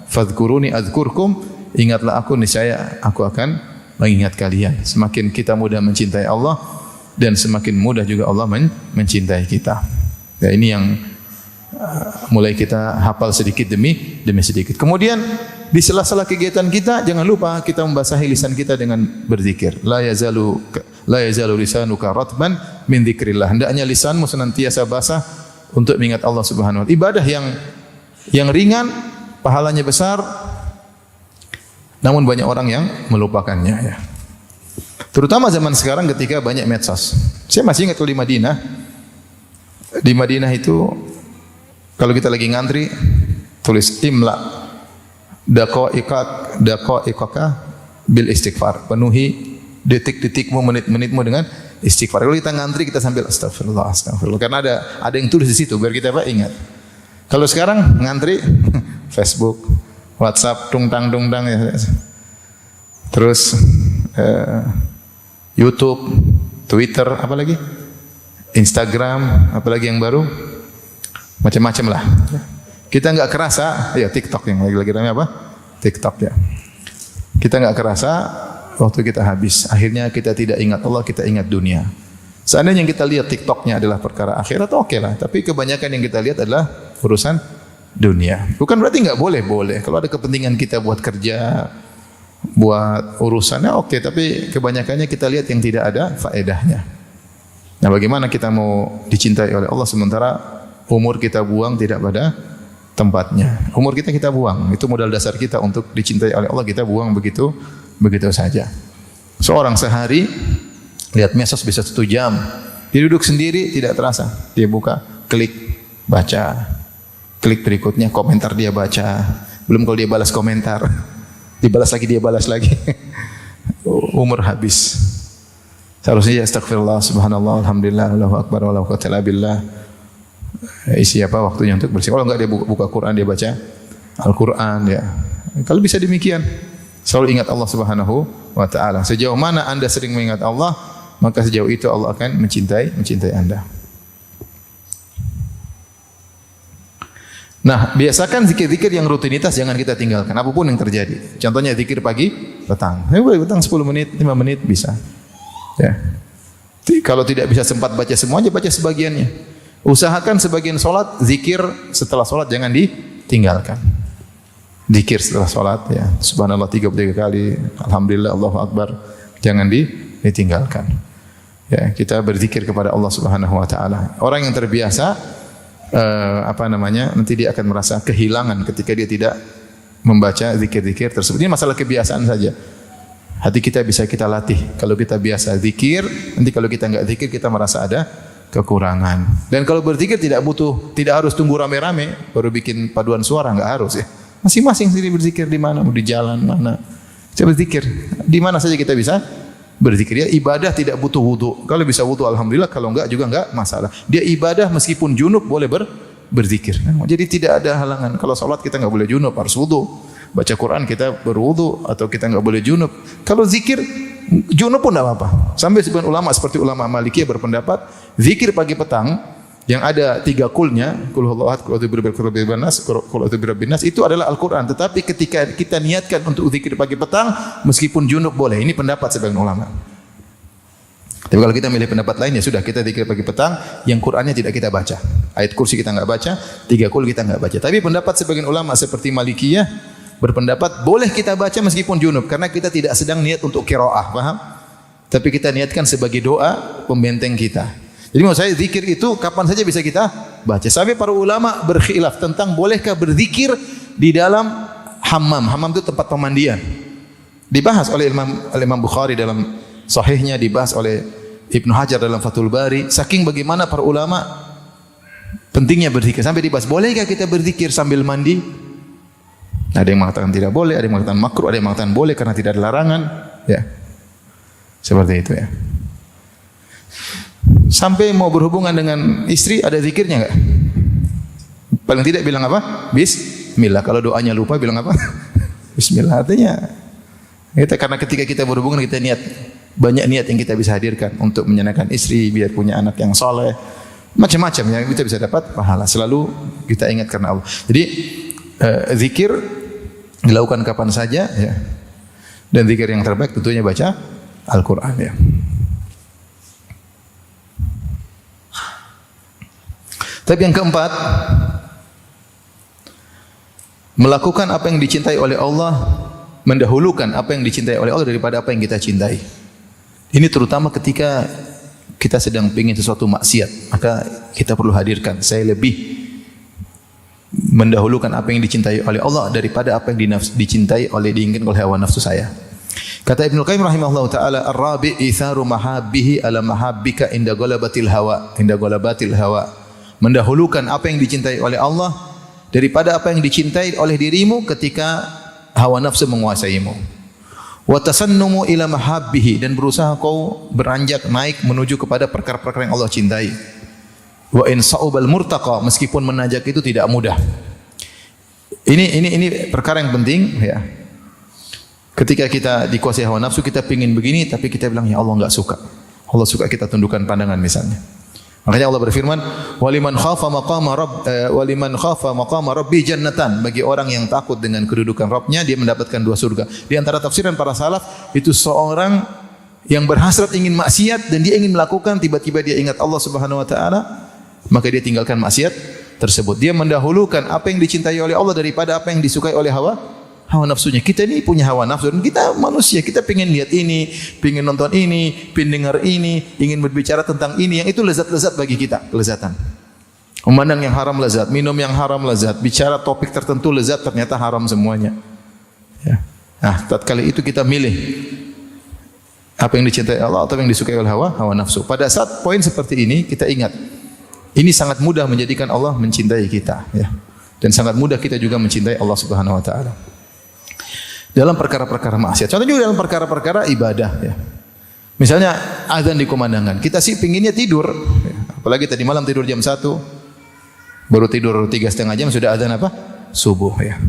fadhkuruni adzkurkum, ingatlah aku niscaya aku akan mengingat kalian. Semakin kita mudah mencintai Allah dan semakin mudah juga Allah mencintai kita. Ya, ini yang mulai kita hafal sedikit demi sedikit. Kemudian di sela-sela kegiatan kita jangan lupa kita membasahi lisan kita dengan berzikir. La yazalu lisanuka ratban min dzikrillah. Hendaknya lisanmu senantiasa basah untuk mengingat Allah Subhanahu wa taala. Ibadah yang ringan, pahalanya besar, namun banyak orang yang melupakannya ya. Terutama zaman sekarang ketika banyak medsos. Saya masih ingat kalau di Madinah. Di Madinah itu kalau kita lagi ngantri tulis imla daqaiqaka bil istighfar. Penuhi detik-detikmu, menit-menitmu dengan istighfar. Kalau kita ngantri kita sambil astagfirullah. Karena ada yang tulis di situ biar kita ingat. Kalau sekarang ngantri Facebook, WhatsApp, tungtang ya. Terus YouTube, Twitter, apa lagi? Instagram, apalagi yang baru? Macam-macam lah. Kita enggak kerasa, ya TikTok yang lagi ramai apa? TikTok ya. Kita enggak kerasa waktu kita habis. Akhirnya kita tidak ingat Allah, kita ingat dunia. Seandainya yang kita lihat TikToknya adalah perkara akhirat, oke lah. Tapi kebanyakan yang kita lihat adalah urusan dunia. Bukan berarti enggak boleh. Kalau ada kepentingan kita buat kerja, buat urusannya oke. Tapi kebanyakannya kita lihat yang tidak ada faedahnya. Nah, bagaimana kita mau dicintai oleh Allah sementara umur kita buang tidak pada tempatnya. Umur kita buang. Itu modal dasar kita untuk dicintai oleh Allah, kita buang begitu saja. Seorang sehari lihat medsos bisa 1 jam. Dia duduk sendiri tidak terasa. Dia buka, klik, baca. Klik berikutnya, komentar dia baca. Belum kalau dia balas komentar. Dibalas lagi, dia balas lagi. Umur habis. Seharusnya astagfirullah, subhanallah, alhamdulillah, Allahu akbar, wa la quwwata illa billah. Isi apa waktunya untuk bersih. Kalau enggak dia buka Quran, dia baca Al-Quran ya. Kalau bisa demikian, selalu ingat Allah Subhanahu wa taala. Sejauh mana Anda sering mengingat Allah, maka sejauh itu Allah akan mencintai Anda. Nah, biasakan zikir-zikir yang rutinitas jangan kita tinggalkan apapun yang terjadi. Contohnya zikir pagi, petang. Boleh petang 10 menit, 5 menit bisa. Ya. Kalau tidak bisa sempat baca semuanya, baca sebagiannya. Usahakan sebagian solat, zikir setelah solat jangan ditinggalkan. Zikir setelah solat, ya. Subhanallah 33 kali, alhamdulillah, Allahu akbar, jangan ditinggalkan. Ya, kita berzikir kepada Allah Subhanahu wa taala. Orang yang terbiasa nanti dia akan merasa kehilangan ketika dia tidak membaca zikir-zikir tersebut. Ini masalah kebiasaan saja. Hati kita bisa kita latih. Kalau kita biasa zikir, nanti kalau kita enggak zikir kita merasa ada kekurangan. Dan kalau berzikir tidak harus tunggu rame-rame baru bikin paduan suara, enggak harus ya. Masing-masing sendiri berzikir di mana, mau di jalan mana. Saya berzikir di mana saja kita bisa berzikir. Ya, ibadah tidak butuh wudu. Kalau bisa wudu alhamdulillah, kalau enggak juga enggak masalah. Dia ibadah meskipun junub boleh berzikir. Jadi tidak ada halangan. Kalau salat kita enggak boleh junub, harus wudu. Baca Quran kita berwudu atau kita enggak boleh junub. Kalau zikir junub pun enggak apa-apa. Sampai sebagian ulama seperti ulama Malikiyah berpendapat zikir pagi petang yang ada 3 kulnya, kul huwallahu ahad, kul a'udzu birabbin nas, itu adalah Al-Qur'an. Tetapi ketika kita niatkan untuk zikir pagi petang meskipun junub boleh. Ini pendapat sebagian ulama. Tapi kalau kita milih pendapat lain ya sudah, kita zikir pagi petang yang Qur'annya tidak kita baca. Ayat kursi kita enggak baca, 3 kul kita enggak baca. Tapi pendapat sebagian ulama seperti Malikiyah berpendapat boleh kita baca meskipun junub karena kita tidak sedang niat untuk qiraah, paham? Tapi kita niatkan sebagai doa pembenteng kita. Jadi maksud saya zikir itu kapan saja bisa kita baca. Sampai para ulama berkhilaf tentang bolehkah berzikir di dalam hammam. Hammam itu tempat pemandian. Dibahas oleh Imam Bukhari dalam sahihnya, dibahas oleh Ibnu Hajar dalam Fathul Bari. Saking bagaimana para ulama pentingnya berzikir. Sampai dibahas, bolehkah kita berzikir sambil mandi? Ada yang mengatakan tidak boleh, ada yang mengatakan makruh, ada yang mengatakan boleh karena tidak ada larangan. Ya, seperti itu ya. Sampai mau berhubungan dengan istri ada zikirnya enggak? Paling tidak bilang apa? Bismillah. Kalau doanya lupa bilang apa? Bismillah. Artinya karena ketika kita berhubungan kita niat, banyak niat yang kita bisa hadirkan untuk menyenangkan istri, biar punya anak yang soleh, macam-macam yang kita bisa dapat pahala. Selalu kita ingat karena Allah. Jadi zikir dilakukan kapan saja ya. Dan zikir yang terbaik tentunya baca Al-Qur'an ya. Tapi yang keempat, melakukan apa yang dicintai oleh Allah, mendahulukan apa yang dicintai oleh Allah daripada apa yang kita cintai. Ini terutama ketika kita sedang ingin sesuatu maksiat, maka kita perlu hadirkan, saya lebih mendahulukan apa yang dicintai oleh Allah daripada apa yang dicintai oleh diinginkan oleh hawa nafsu saya. Kata Ibnu Qayyim rahimahullah taala, "Ar-rabi' itharu mahabbihi ala mahabbika inda ghalabatil hawa." Mendahulukan apa yang dicintai oleh Allah daripada apa yang dicintai oleh dirimu ketika hawa nafsu menguasaimu. Wa tasannumu ila mahabbihi, dan berusaha kau beranjak naik menuju kepada perkara-perkara yang Allah cintai. Wa in sa'ubal murtaqa, meskipun menanjak itu tidak mudah. Ini perkara yang penting ya. Ketika kita dikuasai hawa nafsu, kita pingin begini tapi kita bilang ya Allah enggak suka. Allah suka, kita tundukkan pandangan misalnya. Makanya Allah berfirman, "Waliman khafa maqama rabbi jannatan." Bagi orang yang takut dengan kedudukan Rabbnya, dia mendapatkan 2 surga. Di antara tafsiran para salaf, itu seorang yang berhasrat ingin maksiat dan dia ingin melakukan, tiba-tiba dia ingat Allah Subhanahu wa taala, maka dia tinggalkan maksiat tersebut. Dia mendahulukan apa yang dicintai oleh Allah daripada apa yang disukai oleh hawa nafsunya. Kita ini punya hawa nafsu dan kita manusia, kita pengen lihat ini, pengen nonton ini, pengen dengar ini, ingin berbicara tentang ini, yang itu lezat-lezat bagi kita, kelezatan. Memandang yang haram lezat, minum yang haram lezat, bicara topik tertentu lezat, ternyata haram semuanya. Ya. Nah, tatkala itu kita milih apa yang dicintai Allah atau yang disukai oleh hawa nafsu. Pada saat poin seperti ini kita ingat, ini sangat mudah menjadikan Allah mencintai kita, ya. Dan sangat mudah kita juga mencintai Allah Subhanahu wa taala. Dalam perkara-perkara maksiat. Contohnya juga dalam perkara-perkara ibadah ya. Misalnya azan di kumandangkan. Kita sih pinginnya tidur. Ya. Apalagi tadi malam tidur jam 1. Baru tidur 3,5 jam sudah azan apa? Subuh ya.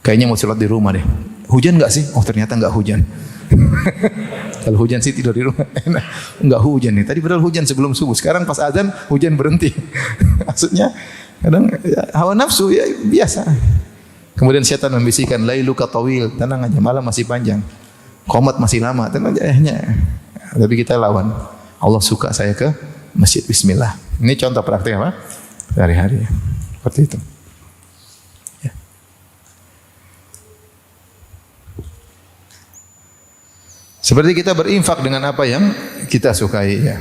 Kayaknya mau sholat di rumah deh. Hujan enggak sih? Oh ternyata enggak hujan. Kalau hujan sih tidur di rumah enak. Enggak hujan nih. Tadi padahal hujan sebelum subuh. Sekarang pas azan hujan berhenti. Maksudnya kadang ya, hawa nafsu ya biasa. Kemudian syaitan membisikkan, lailuka tawil, tenang aja, malam masih panjang. Qomat masih lama, tenang aja. Tapi kita lawan. Allah suka saya ke masjid, bismillah. Ini contoh praktik apa? Sehari-hari. Seperti itu. Ya. Seperti kita berinfak dengan apa yang kita sukai ya.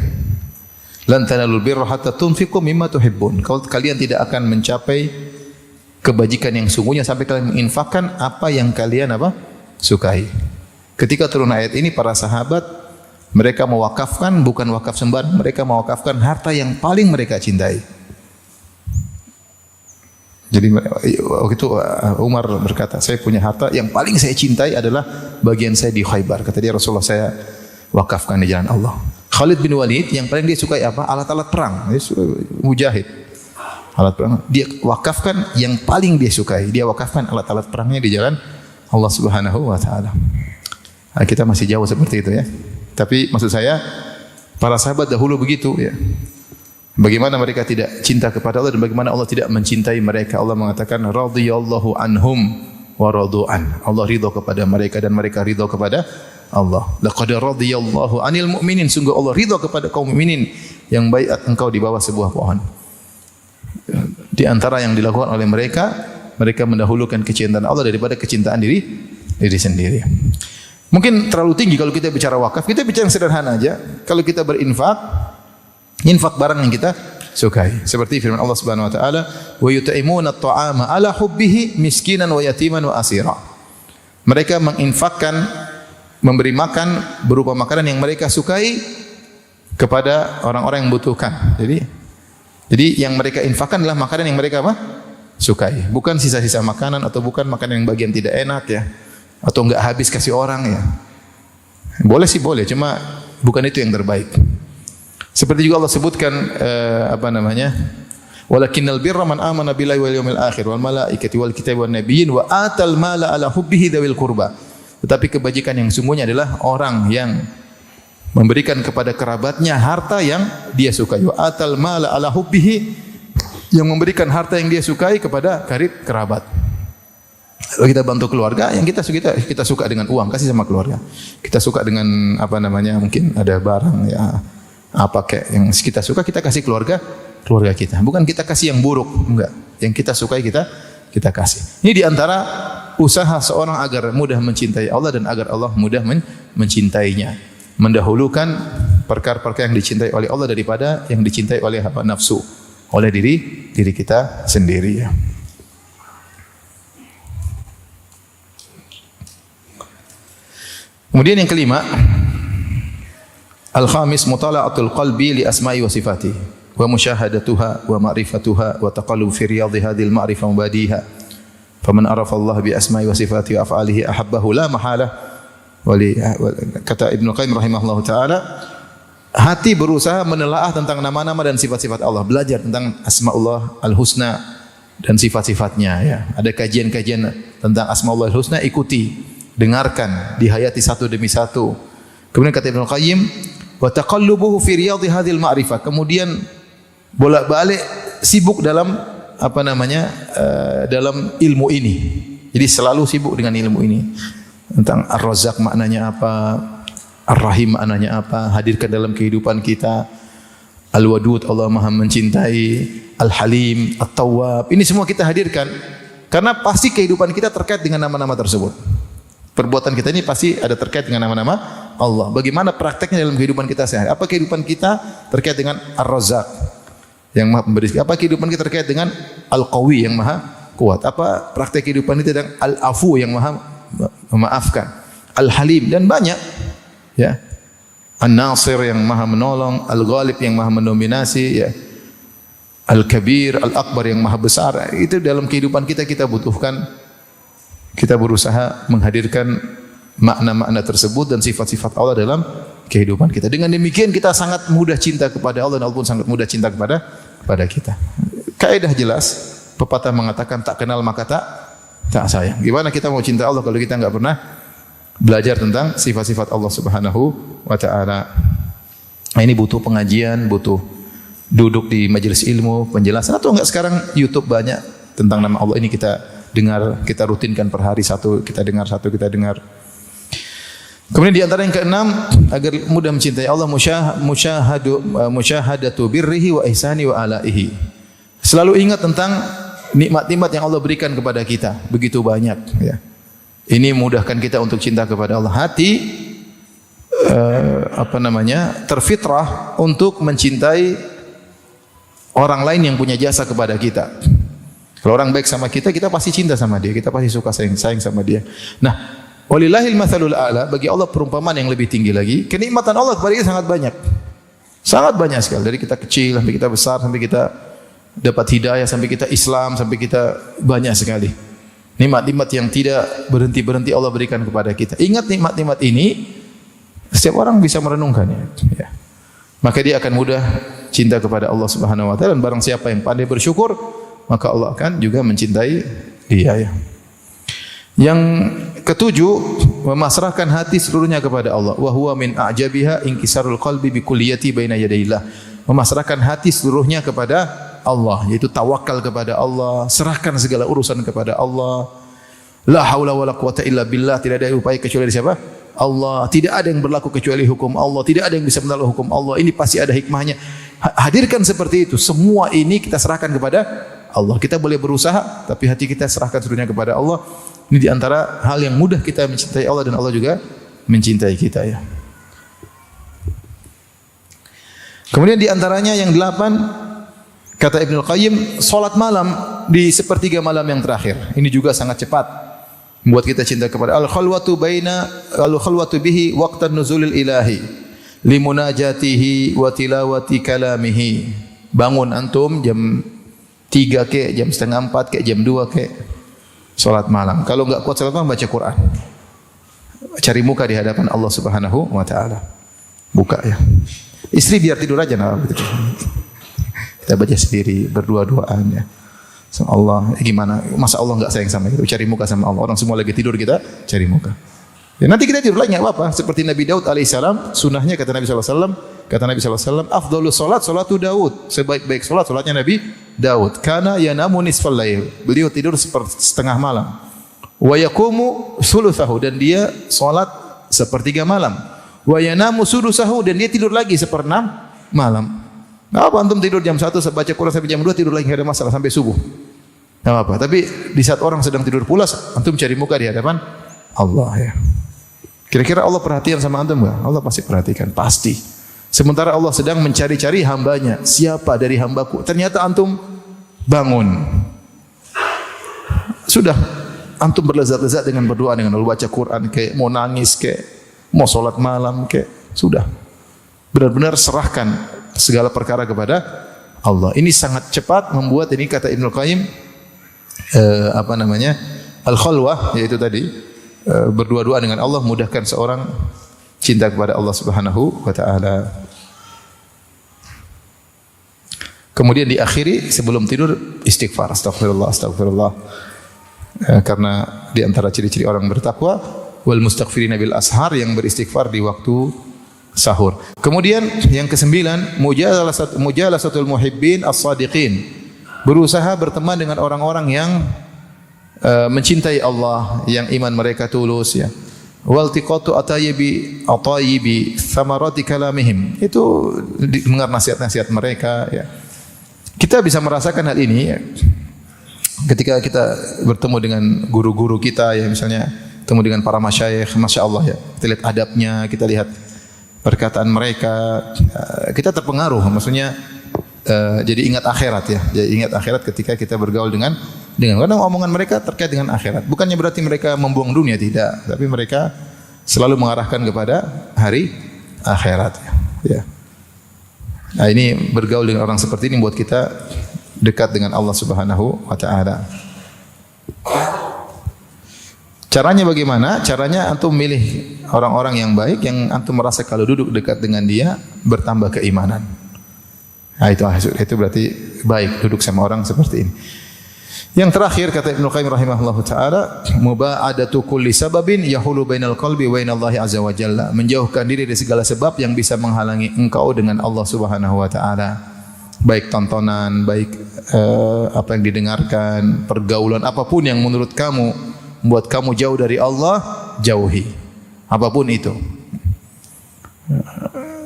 Lan tanalul birra hatta tunfiqu mimma tuhibbun. Kalian tidak akan mencapai kebajikan yang sungguhnya sampai kalian menginfakkan apa yang kalian sukai. Ketika turun ayat ini, para sahabat mereka mewakafkan, bukan wakaf sembarang, mereka mewakafkan harta yang paling mereka cintai. Jadi waktu itu Umar berkata, saya punya harta yang paling saya cintai adalah bagian saya di Khaybar. Kata dia, Rasulullah, saya wakafkan di jalan Allah. Khalid bin Walid yang paling dia sukai apa? Alat-alat perang. Dia mujahid. Alat perang, dia wakafkan yang paling dia sukai. Dia wakafkan alat-alat perangnya di jalan Allah Subhanahu wa taala. Nah, kita masih jauh seperti itu ya. Tapi maksud saya, para sahabat dahulu begitu ya. Bagaimana mereka tidak cinta kepada Allah dan bagaimana Allah tidak mencintai mereka. Allah mengatakan radhiyallahu anhum wa radu'an. Allah ridha kepada mereka dan mereka ridha kepada Allah. Laqad radhiyallahu 'anil mu'minin. Sungguh Allah ridha kepada kaum mukminin yang baiat engkau di bawah sebuah pohon. Di antara yang dilakukan oleh mereka, mereka mendahulukan kecintaan Allah daripada kecintaan diri sendiri. Mungkin terlalu tinggi kalau kita bicara wakaf. Kita bicara yang sederhana aja. Kalau kita berinfak, infak barang yang kita sukai. Seperti firman Allah Subhanahu wa taala, "Wa yut'imuna at-ta'ama 'ala hubbihi miskinan wa yatiman wa asira." Mereka menginfakkan, memberi makan berupa makanan yang mereka sukai kepada orang-orang yang membutuhkan. Jadi yang mereka infakkan adalah makanan yang mereka apa? Sukai, bukan sisa-sisa makanan atau bukan makanan yang bagian tidak enak ya, atau enggak habis kasih orang ya. Boleh sih boleh, cuma bukan itu yang terbaik. Seperti juga Allah sebutkan walakinnal birra man amana billahi wal yawmil akhir wal malaikati wal kitabi wan nabiyyin wa atal mala ala hubbihi dzawil qurba. Tetapi kebajikan yang sungguhnya adalah orang yang memberikan kepada kerabatnya harta yang dia sukai. Wa atal mala ala hubbihi, yang memberikan harta yang dia sukai kepada karib kerabat. Kalau kita bantu keluarga, yang kita suka dengan uang, kasih sama keluarga. Kita suka dengan mungkin ada barang ya, apa kayak yang kita suka kita kasih keluarga kita. Bukan kita kasih yang buruk, enggak. Yang kita sukai kita kasih. Ini diantara usaha seorang agar mudah mencintai Allah dan agar Allah mudah mencintainya. Mendahulukan perkara-perkara yang dicintai oleh Allah daripada yang dicintai oleh hawa nafsu, oleh diri kita sendiri ya. Kemudian yang kelima, al-khamis mutala'atul qalbi li asma'i wa sifati wa musyahadatuha wa ma'rifatuha wa taqallub fi riyadhi hadhil ma'rifah mubadiha. Faman arafa Allah bi asma'i wa sifati wa af'alihi ahabbahu la mahalah. Kata Ibnu Qayyim rahimahullahu taala, hati berusaha menelaah tentang nama-nama dan sifat-sifat Allah, belajar tentang asmaullah al-husna dan sifat-sifatnya ya. Ada kajian-kajian tentang asmaullah al-husna, ikuti. Dengarkan, dihayati satu demi satu. Kemudian kata Ibnu Qayyim, wa taqallubuhu fi riyadhi hadhil ma'rifah. Kemudian bolak-balik sibuk dalam dalam ilmu ini. Jadi selalu sibuk dengan ilmu ini. Tentang Ar-Razzaq maknanya apa, Ar-Rahim maknanya apa, hadirkan dalam kehidupan kita. Al-Wadud, Allah Maha mencintai, Al-Halim, At-Tawwab. Ini semua kita hadirkan karena pasti kehidupan kita terkait dengan nama-nama tersebut. Perbuatan kita ini pasti ada terkait dengan nama-nama Allah. Bagaimana prakteknya dalam kehidupan kita sehari? Apa kehidupan kita terkait dengan Ar-Razzaq yang Maha Pemberi? Apa kehidupan kita terkait dengan Al-Qawi yang Maha Kuat? Apa praktek kehidupan kita dengan Al-Afu yang Maha memaafkan? Al-Halim dan banyak ya. An-Nasir yang Maha menolong, Al-Ghalib yang Maha mendominasi ya. Al-Kabir, Al-Akbar yang Maha besar. Itu dalam kehidupan kita butuhkan. Kita berusaha menghadirkan makna-makna tersebut dan sifat-sifat Allah dalam kehidupan kita. Dengan demikian kita sangat mudah cinta kepada Allah dan Allah pun sangat mudah cinta kepada kita. Kaidah jelas, pepatah mengatakan tak kenal maka tak sayang. Gimana kita mau cinta Allah kalau kita enggak pernah belajar tentang sifat-sifat Allah Subhanahu wa taala. Nah, ini butuh pengajian, butuh duduk di majelis ilmu, penjelasan, atau enggak sekarang YouTube banyak tentang nama Allah ini kita dengar, kita rutinkan per hari kita dengar. Kemudian di antara yang keenam, agar mudah mencintai Allah, musyahadatu birrihi wa ihsani wa alaihi. Selalu ingat tentang nikmat-nikmat yang Allah berikan kepada kita, begitu banyak ya. Ini memudahkan kita untuk cinta kepada Allah. Hati terfitrah untuk mencintai orang lain yang punya jasa kepada kita. Kalau orang baik sama kita, kita pasti cinta sama dia, kita pasti suka sayang sama dia. Nah, walillahil matsalul a'la, bagi Allah perumpamaan yang lebih tinggi lagi. Kenikmatan Allah kepada kita sangat banyak. Sangat banyak sekali, dari kita kecil sampai kita besar, sampai kita dapat hidayah, sampai kita Islam, sampai kita banyak sekali. Nikmat-nikmat yang tidak berhenti-berhenti Allah berikan kepada kita. Ingat nikmat-nikmat ini, setiap orang bisa merenungkannya ya. Maka dia akan mudah cinta kepada Allah Subhanahu wa taala, dan barang siapa yang pandai bersyukur, maka Allah akan juga mencintai dia ya. Yang ketujuh, memasrahkan hati seluruhnya kepada Allah. Wa huwa min a'jabiha inkisarul qalbi bi kulliyati baina yadayillah. Memasrahkan hati seluruhnya kepada Allah, yaitu tawakal kepada Allah, serahkan segala urusan kepada Allah. La haula wala quwata illa billah, tidak ada upaya kecuali dari siapa? Allah. Tidak ada yang berlaku kecuali hukum Allah, tidak ada yang bisa menolak hukum Allah. Ini pasti ada hikmahnya. Hadirkan seperti itu. Semua ini kita serahkan kepada Allah. Kita boleh berusaha, tapi hati kita serahkan seluruhnya kepada Allah. Ini di antara hal yang mudah kita mencintai Allah dan Allah juga mencintai kita ya. Kemudian di antaranya yang 8, Kata Ibnu Qayyim, salat malam di sepertiga malam yang terakhir. Ini juga sangat cepat membuat kita cinta kepada al-khalwatu bihi waqtan nuzulil ilahi limunajatihi wa tilawati kalamihi. Bangun antum jam 3 ke, jam setengah 4 ke, jam 2 ke, salat malam. Kalau enggak kuat salat malam, baca Quran. Cari muka di hadapan Allah Subhanahu wa taala. Buka ya. Istri biar tidur aja begitu. Kita baca sendiri, berdua-duaan ya. Sama Allah, gimana? Masa Allah enggak sayang sama kita? Cari muka sama Allah. Orang semua lagi tidur, kita cari muka. Ya, nanti kita tidur lagi enggak apa-apa. Seperti Nabi Daud alaihissalam, sunnahnya kata Nabi SAW, afdhalus salat salatu Daud. Sebaik-baik salat salatnya Nabi Daud. Kana yanamu nisfal lail. Beliau tidur setengah malam. Wa yaqumu sulusahu, dan dia salat sepertiga malam. Wa yanamu sudusahu, dan dia tidur lagi seperenam malam. Enggak apa antum tidur jam 1 baca Quran sampai jam 2 tidur lagi, enggak ada masalah sampai subuh. Enggak apa. Tapi di saat orang sedang tidur pulas, antum cari muka di hadapan Allah ya. Kira-kira Allah perhatian sama antum enggak? Allah pasti perhatikan, pasti. Sementara Allah sedang mencari-cari hambanya. Siapa dari hambaku? Ternyata antum bangun. Sudah antum berlezat-lezat dengan berdoa, dengan baca Quran, kayak mau nangis, kayak mau salat malam, kayak sudah. Benar-benar serahkan segala perkara kepada Allah. Ini sangat cepat membuat, ini kata Ibnu Qayyim al-khalwah, yaitu tadi berdua-dua dengan Allah mudahkan seorang cinta kepada Allah Subhanahu wa taala. Kemudian diakhiri sebelum tidur istighfar, astagfirullah. Karena di antara ciri-ciri orang bertakwa wal mustaghfirina bil ashar, yang beristighfar di waktu sahur. Kemudian yang ke-9, mujalasatul muhibbin as-sadiqin. Berusaha berteman dengan orang-orang yang mencintai Allah, yang iman mereka tulus ya. Waltiqatu atayibi thamarati kalamihim. Itu dengar nasihat-nasihat mereka ya. Kita bisa merasakan hal ini ya. Ketika kita bertemu dengan guru-guru kita ya, misalnya bertemu dengan para masyayikh, Masya Allah ya. Kita lihat adabnya, kita lihat perkataan mereka, kita terpengaruh, maksudnya jadi ingat akhirat ya. Jadi ingat akhirat ketika kita bergaul dengan karena omongan mereka terkait dengan akhirat. Bukannya berarti mereka membuang dunia, tidak, tapi mereka selalu mengarahkan kepada hari akhirat ya. Nah, ini bergaul dengan orang seperti ini membuat kita dekat dengan Allah Subhanahu wa taala. Caranya bagaimana? Caranya antum milih orang-orang yang baik, yang antum merasa kalau duduk dekat dengan dia bertambah keimanan. Nah, itu berarti baik duduk sama orang seperti ini. Yang terakhir kata Ibnu Qayyim rahimahullahu taala, muba'adatu kulli sababin yahulu bainal qalbi wa bainallahi azza wa jalla. Menjauhkan diri dari segala sebab yang bisa menghalangi engkau dengan Allah Subhanahu wa taala. Baik tontonan, baik apa yang didengarkan, pergaulan apapun yang menurut kamu membuat kamu jauh dari Allah, jauhi. Apapun itu.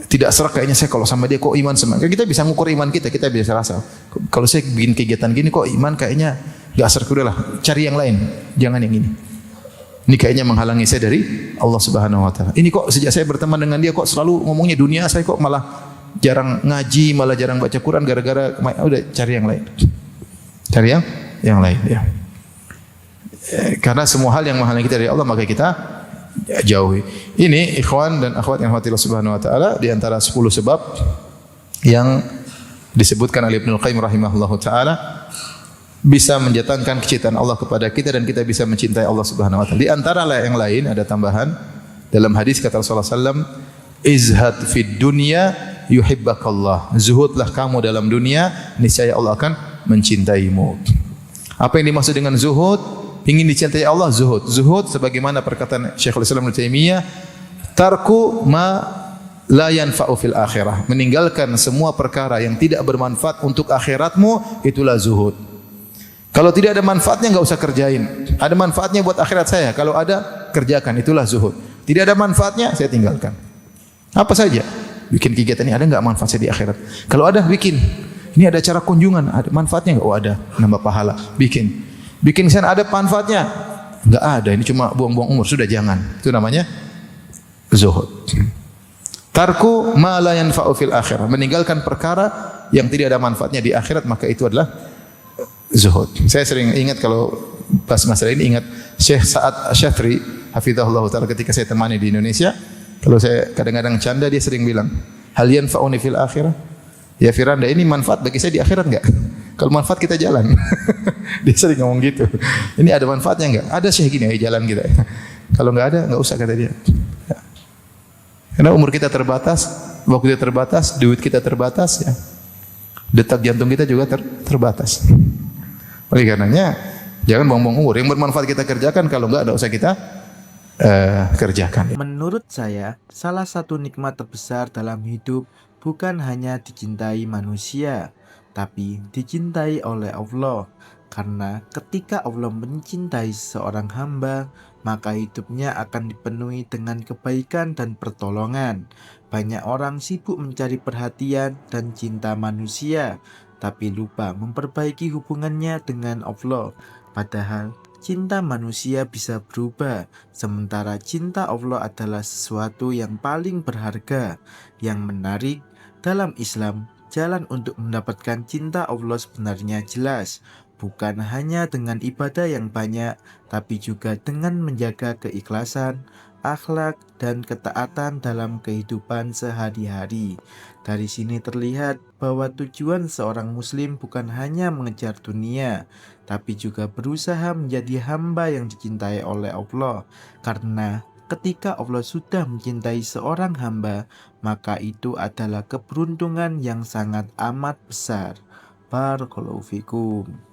Tidak serak kayaknya saya kalau sama dia kok iman sama. Kita bisa ngukur iman kita bisa rasa. Kalau saya bikin kegiatan gini kok iman kayaknya enggak serak, udahlah, cari yang lain. Jangan yang ini. Ini kayaknya menghalangi saya dari Allah Subhanahu wa taala. Ini kok sejak saya berteman dengan dia kok selalu ngomongnya dunia, saya kok malah jarang ngaji, malah jarang baca Quran gara-gara udah cari yang lain. Cari yang lain ya. Karena semua hal yang menghalangi kita dari Allah maka kita jauhi. Ini ikhwan dan akhwat yang Allah Subhanahu wa taala di antara 10 sebab yang disebutkan oleh Ibnu Qayyim rahimahullahu taala bisa mendatangkan kecintaan Allah kepada kita dan kita bisa mencintai Allah Subhanahu wa taala. Di antara yang lain ada tambahan dalam hadis kata Rasulullah sallallahu alaihi wasallam, izhad fid dunya yuhibbakallah. Zuhudlah kamu dalam dunia, niscaya Allah akan mencintaimu. Apa yang dimaksud dengan zuhud? Ingin dicintai Allah, zuhud. Zuhud sebagaimana perkataan Syekhul Islam Ibnu Taimiyah, tarku ma la yanfa'u fil akhirah. Meninggalkan semua perkara yang tidak bermanfaat untuk akhiratmu, itulah zuhud. Kalau tidak ada manfaatnya enggak usah kerjain. Ada manfaatnya buat akhirat saya, kalau ada kerjakan, itulah zuhud. Tidak ada manfaatnya, saya tinggalkan. Apa saja? Bikin kegiatan ini ada enggak manfaat saya di akhirat? Kalau ada, bikin. Ini ada acara kunjungan, ada manfaatnya enggak? Oh ada, nambah pahala. Bikin sana ada manfaatnya? Enggak ada, ini cuma buang-buang umur, sudah jangan. Itu namanya zuhud. Tarku ma la yanfa'u fil akhirah, meninggalkan perkara yang tidak ada manfaatnya di akhirat, maka itu adalah zuhud. Saya sering ingat kalau pas masalah ini, ingat Syekh Sa'ad Asy'athri hafizahullah taala ketika saya temani di Indonesia. Kalau saya kadang-kadang canda, dia sering bilang, hal yanfa'uni fil akhirah? Ya Firanda, ini manfaat bagi saya di akhirat enggak? Kalau manfaat kita jalan. Dia sering ngomong gitu. Ini ada manfaatnya enggak? Ada Syekh gini, ayo jalan kita. Kalau enggak ada, enggak usah, kata dia. Karena umur kita terbatas, waktu kita terbatas, duit kita terbatas, ya. Detak jantung kita juga terbatas. Oleh karenanya, jangan buang-buang umur. Yang bermanfaat kita kerjakan, kalau enggak usah kita kerjakan.
Menurut saya, salah satu nikmat terbesar dalam hidup bukan hanya dicintai manusia, tapi dicintai oleh Allah. Karena ketika Allah mencintai seorang hamba, maka hidupnya akan dipenuhi dengan kebaikan dan pertolongan. Banyak orang sibuk mencari perhatian dan cinta manusia, tapi lupa memperbaiki hubungannya dengan Allah. Padahal cinta manusia bisa berubah, sementara cinta Allah adalah sesuatu yang paling berharga. Yang menarik, dalam Islam, jalan untuk mendapatkan cinta Allah sebenarnya jelas, bukan hanya dengan ibadah yang banyak, tapi juga dengan menjaga keikhlasan, akhlak, dan ketaatan dalam kehidupan sehari-hari. Dari sini terlihat bahwa tujuan seorang muslim bukan hanya mengejar dunia, tapi juga berusaha menjadi hamba yang dicintai oleh Allah. Karena ketika Allah sudah mencintai seorang hamba, maka itu adalah keberuntungan yang sangat amat besar. Barakallahu fikum.